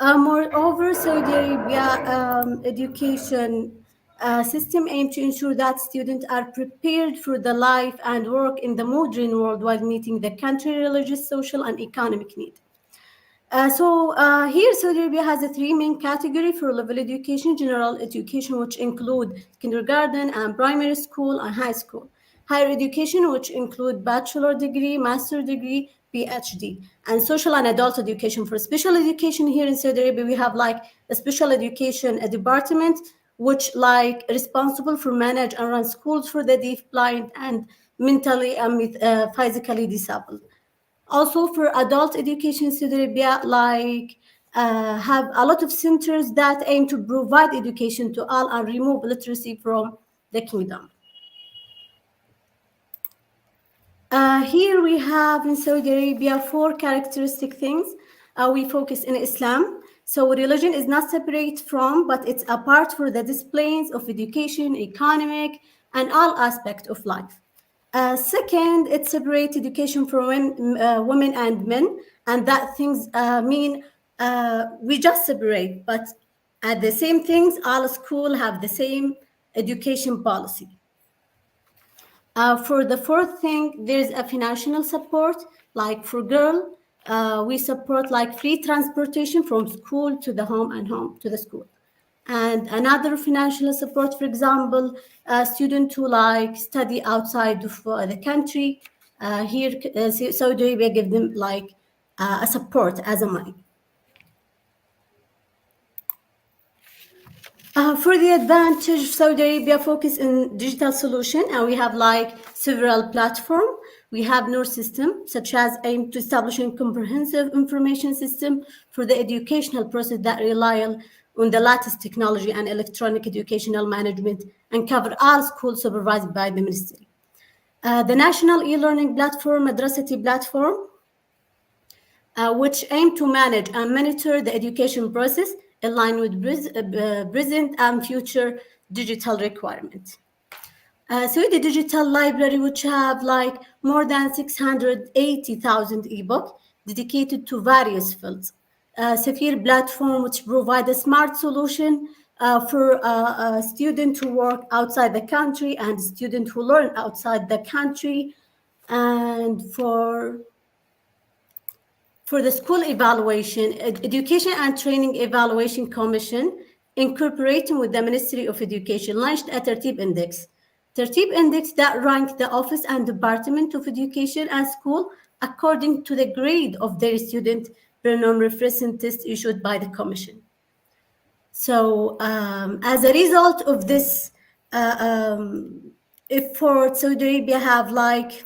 Moreover, Saudi Arabia education system aims to ensure that students are prepared for the life and work in the modern world while meeting the country religious, social, and economic needs. Here, Saudi Arabia has a three main category for level education: general education, which include kindergarten and primary school and high school; higher education, which include bachelor degree, master degree, PhD; and social and adult education. For special education here in Saudi Arabia, we have like a special education a department, which like responsible for manage and run schools for the deaf, blind, and mentally and physically disabled. Also for adult education, Saudi Arabia have a lot of centers that aim to provide education to all and remove literacy from the kingdom. Here we have in Saudi Arabia four characteristic things. We focus in Islam. So religion is not separate from, but it's a part for the disciplines of education, economic, and all aspects of life. Second, it separates education for women and men, and that things mean we just separate, but at the same things, all school have the same education policy. For the fourth thing, there's a financial support, like for girl, we support like free transportation from school to the home and home to the school. And another financial support, for example, a student who like study outside of the country, here Saudi Arabia give them like a support as a money. For the advantage, Saudi Arabia focus in digital solution, and we have like several platform. We have Noor system, such as aim to establishing comprehensive information system for the educational process that rely on the latest technology and electronic educational management and cover all schools supervised by the ministry. The national e-learning platform, Madrasati platform, which aim to manage and monitor the education process in line with present and future digital requirements. So the digital library, which have like more than 680,000 ebook dedicated to various fields. Saphir platform, which provide a smart solution for a student who work outside the country and student who learn outside the country, and for the school evaluation, Education and Training Evaluation Commission, incorporating with the Ministry of Education, launched a Tertib Index. Tertib Index that ranked the office and Department of Education and school according to the grade of their student per non-reference test issued by the Commission. So, as a result of this effort, Saudi Arabia have like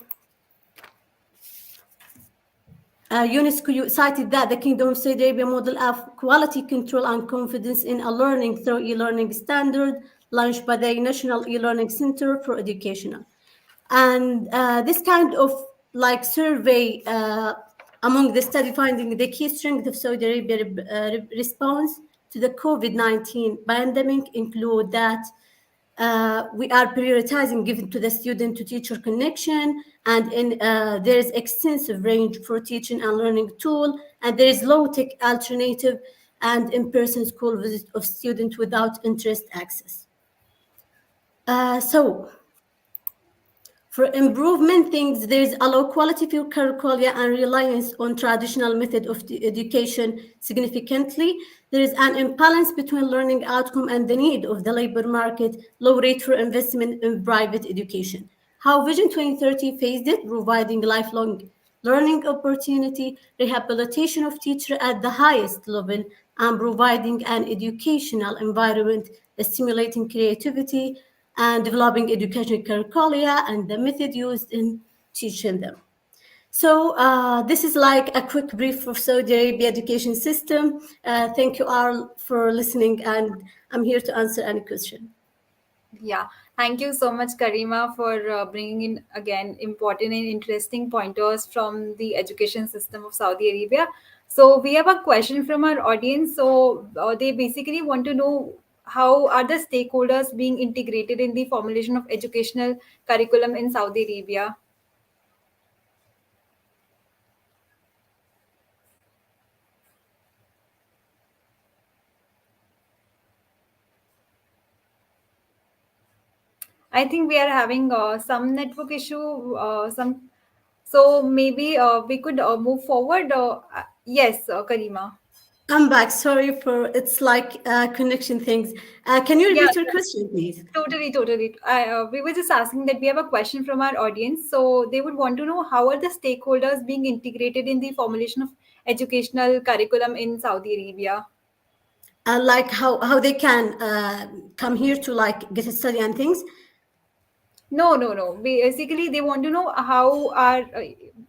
UNESCO cited that the Kingdom of Saudi Arabia model of quality control and confidence in a learning through e-learning standard launched by the National E-Learning Center for Education. And this kind of like survey among the study finding the key strength of Saudi Arabia response to the COVID-19 pandemic include that we are prioritizing given to the student to teacher connection, and there is extensive range for teaching and learning tool, and there is low tech alternative and in-person school visit of student without interest access. So for improvement things, there is a low quality field curricula and reliance on traditional method of education significantly. There is an imbalance between learning outcome and the need of the labor market, low rate for investment in private education. How Vision 2030 phased it, providing lifelong learning opportunity, rehabilitation of teacher at the highest level, and providing an educational environment stimulating creativity, and developing educational curricula and the method used in teaching them. So this is like a quick brief of Saudi Arabia education system. Thank you all for listening, and I'm here to answer any question. Yeah, thank you so much, Karima, for bringing in again important and interesting pointers from the education system of Saudi Arabia. So we have a question from our audience. So they basically want to know how are the stakeholders being integrated in the formulation of educational curriculum in Saudi Arabia? I think we are having some network issue. So maybe we could move forward. Yes, Karima. I'm back. Sorry for it's like connection things. Can you Yeah, repeat your question, please? totally, totally. We were just asking that we have a question from our audience. So they would want to know how are the stakeholders being integrated in the formulation of educational curriculum in Saudi Arabia? Like how they can come here to like get a study and things. No, no, no. Basically, they want to know how are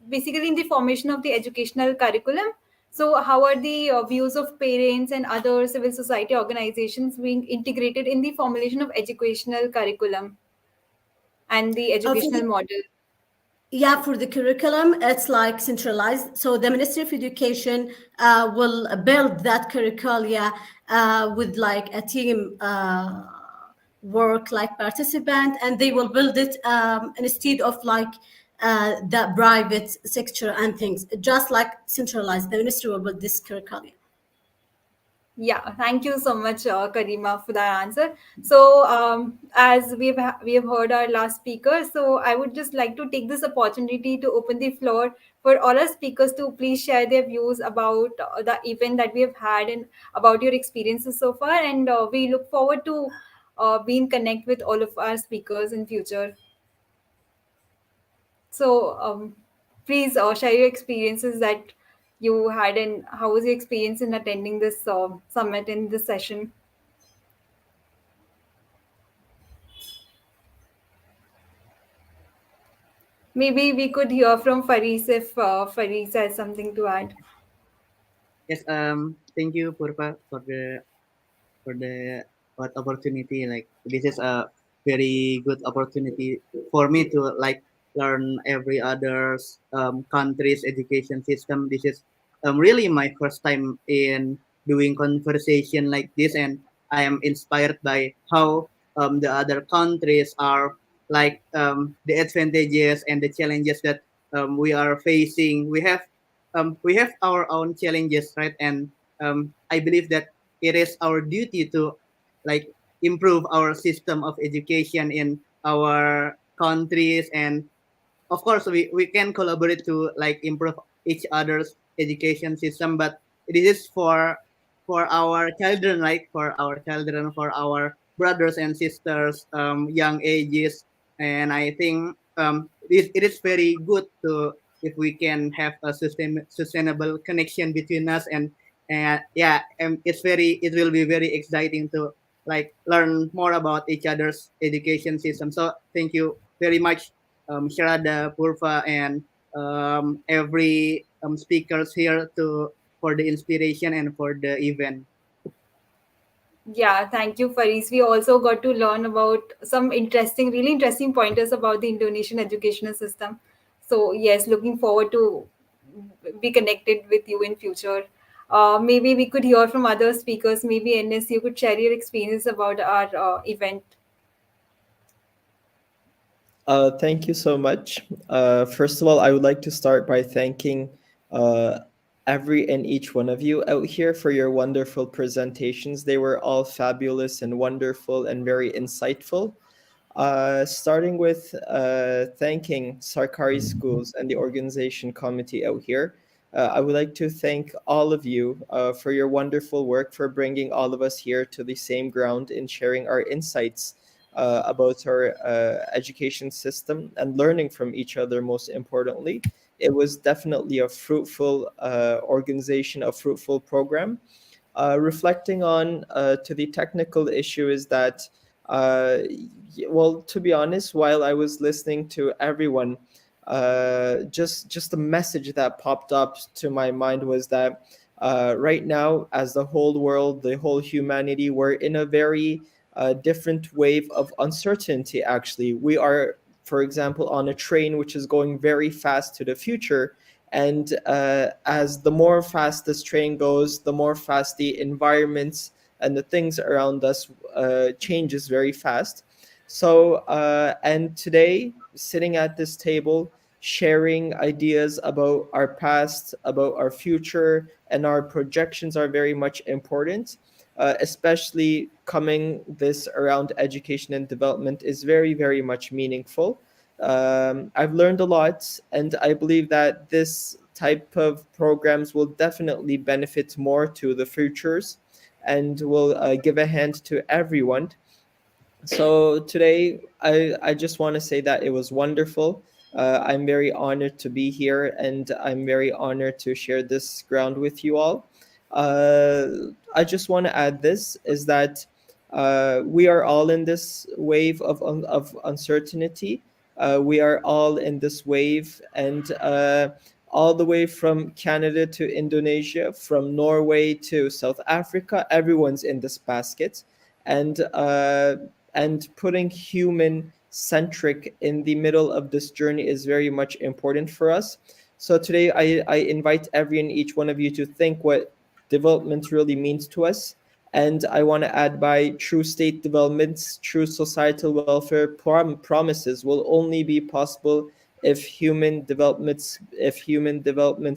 basically in the formation of the educational curriculum. So, how are the views of parents and other civil society organizations being integrated in the formulation of educational curriculum and the For educational the model? Yeah, for the curriculum, it's like centralized. So the Ministry of Education will build that curricula with like a team work, like participant, and they will build it instead of like the private sector and things. Just like centralized, the ministry will build this curriculum. Yeah, thank you so much, Karima, for that answer. So, as we have heard our last speaker, so I would just like to take this opportunity to open the floor for all our speakers to please share their views about the event that we have had and about your experiences so far. And we look forward to being connect with all of our speakers in future. So, please share your experiences that you had and how was your experience in attending this summit in this session. Maybe we could hear from Faris if Faris has something to add. Yes, thank you, Purpa, for the what opportunity. Like this is a very good opportunity for me to like learn every other's country's education system. This is really my first time in doing conversation like this, and I am inspired by how the other countries are like the advantages and the challenges that we are facing. We have our own challenges, right? And I believe that it is our duty to like improve our system of education in our countries. And of course we can collaborate to like improve each other's education system, but this is for our children, like for our children, for our brothers and sisters, young ages. And I think it is very good to if we can have a sustainable connection between us. And yeah, and it will be very exciting to like learn more about each other's education system. So thank you very much, Sharada, Purva, and every speakers here to for the inspiration and for the event. Yeah, thank you, Faris. We also got to learn about some interesting, really interesting pointers about the Indonesian educational system. So yes, looking forward to be connected with you in future. Maybe we could hear from other speakers. Maybe Enes, you could share your experience about our event. Thank you so much. First of all, I would like to start by thanking uh, every and each one of you out here for your wonderful presentations. They were all fabulous and wonderful and very insightful. Starting with thanking Sarkari Schools and the organization committee out here. I would like to thank all of you for your wonderful work, for bringing all of us here to the same ground and sharing our insights about our education system and learning from each other, most importantly. It was definitely a fruitful organization, a fruitful program. Reflecting on to the technical issue is that well, to be honest, while I was listening to everyone, just a message that popped up to my mind was that right now, as the whole world, the whole humanity, we're in a very different wave of uncertainty. Actually, we are, for example, on a train which is going very fast to the future. And as the more fast this train goes, the more fast the environments and the things around us changes very fast. So, and today, sitting at this table, sharing ideas about our past, about our future, and our projections are very much important. Especially coming this around education and development is very, very much meaningful. I've learned a lot, and I believe that this type of programs will definitely benefit more to the futures and will give a hand to everyone. So today, I just want to say that it was wonderful. I'm very honored to be here, and I'm very honored to share this ground with you all. Uh, I just want to add this is that we are all in this wave of uncertainty. We are all in this wave, and all the way from Canada to Indonesia, from Norway to South Africa, everyone's in this basket. And putting human centric in the middle of this journey is very much important for us. So today I invite every and each one of you to think what development really means to us. And I want to add by true state developments, true societal welfare promises will only be possible if human developments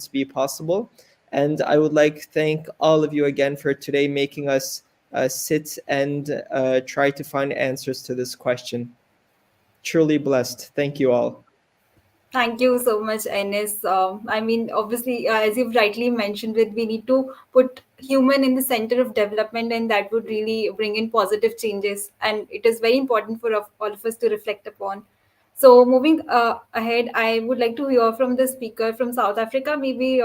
be possible. And I would like to thank all of you again for today making us sit and try to find answers to this question. Truly blessed. Thank you all. Thank you so much, Enes. I mean, obviously, as you've rightly mentioned, we need to put human in the center of development, and that would really bring in positive changes. And it is very important for all of us to reflect upon. So, moving ahead, I would like to hear from the speaker from South Africa. Maybe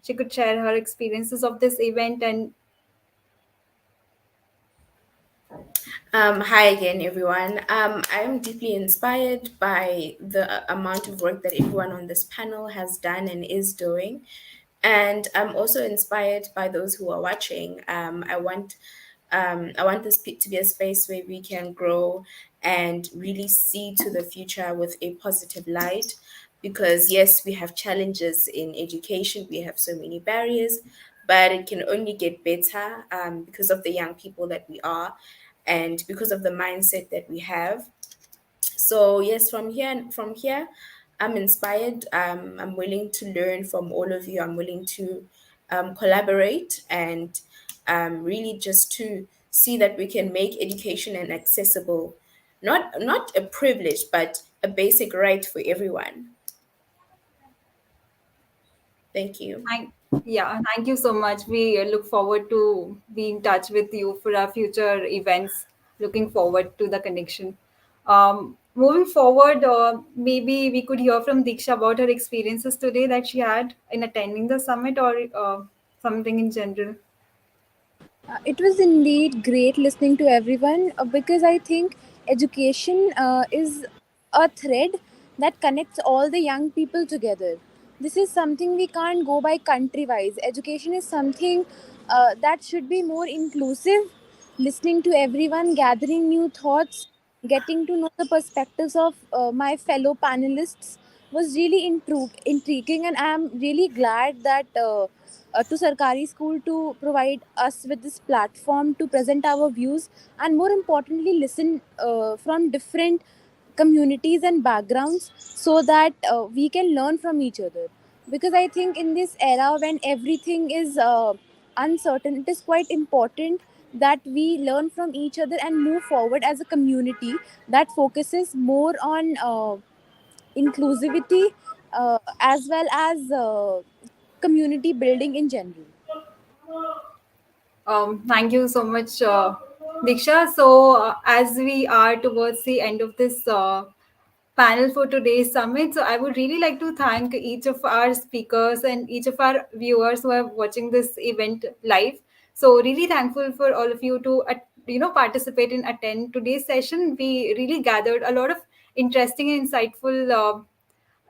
she could share her experiences of this event and Hi again, everyone. I'm deeply inspired by the amount of work that everyone on this panel has done and is doing. And I'm also inspired by those who are watching. I want this to be a space where we can grow and really see to the future with a positive light. Because yes, we have challenges in education. We have so many barriers, but it can only get better because of the young people that we are and because of the mindset that we have. So yes, from here I'm inspired. I'm willing to learn from all of you. I'm willing to collaborate and really just to see that we can make education an accessible, not a privilege, but a basic right for everyone. Thank you. Thank, yeah, thank you so much. We look forward to be in touch with you for our future events. Looking forward to the connection. Moving forward, maybe we could hear from Diksha about her experiences today that she had in attending the summit or something in general. It was indeed great listening to everyone because I think education is a thread that connects all the young people together. This is something we can't go by country wise. Education is something that should be more inclusive, listening to everyone, gathering new thoughts, getting to know the perspectives of my fellow panelists was really intriguing, and I am really glad that. To Sarkari school to provide us with this platform to present our views and more importantly listen from different communities and backgrounds so that we can learn from each other, because I think in this era when everything is uncertain, it is quite important that we learn from each other and move forward as a community that focuses more on inclusivity as well as community building in general. Thank you so much, Diksha. So, as we are towards the end of this panel for today's summit, so I would really like to thank each of our speakers and each of our viewers who are watching this event live. So, really thankful for all of you to participate and attend today's session. We really gathered a lot of interesting and insightful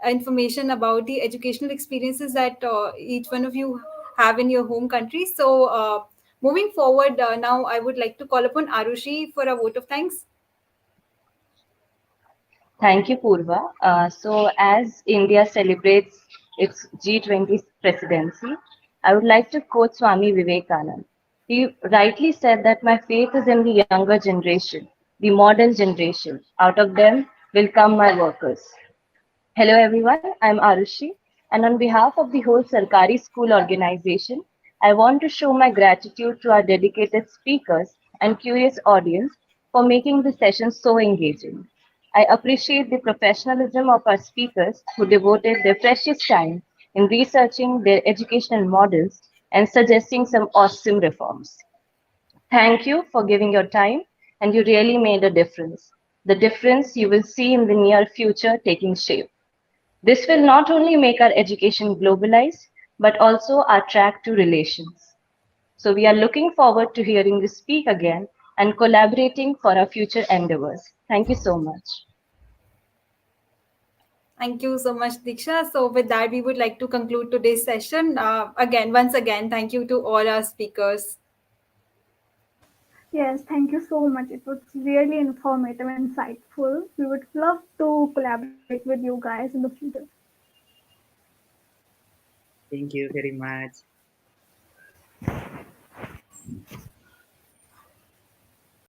information about the educational experiences that each one of you have in your home country. So, moving forward, now I would like to call upon Arushi for a vote of thanks. Thank you, Purva. As India celebrates its G20 presidency, I would like to quote Swami Vivekanand. He rightly said that my faith is in the younger generation, the modern generation. Out of them will come my workers. Hello, everyone. I'm Arushi, and on behalf of the whole Sarkari school organization, I want to show my gratitude to our dedicated speakers and curious audience for making the session so engaging. I appreciate the professionalism of our speakers who devoted their precious time in researching their educational models and suggesting some awesome reforms. Thank you for giving your time, and you really made a difference. The difference you will see in the near future taking shape. This will not only make our education globalized, but also our track to relations. So we are looking forward to hearing you speak again and collaborating for our future endeavors. Thank you so much. Thank you so much, Diksha. So, with that, we would like to conclude today's session. Once again, thank you to all our speakers. Yes, thank you so much. It was really informative and insightful. We would love to collaborate with you guys in the future. Thank you very much.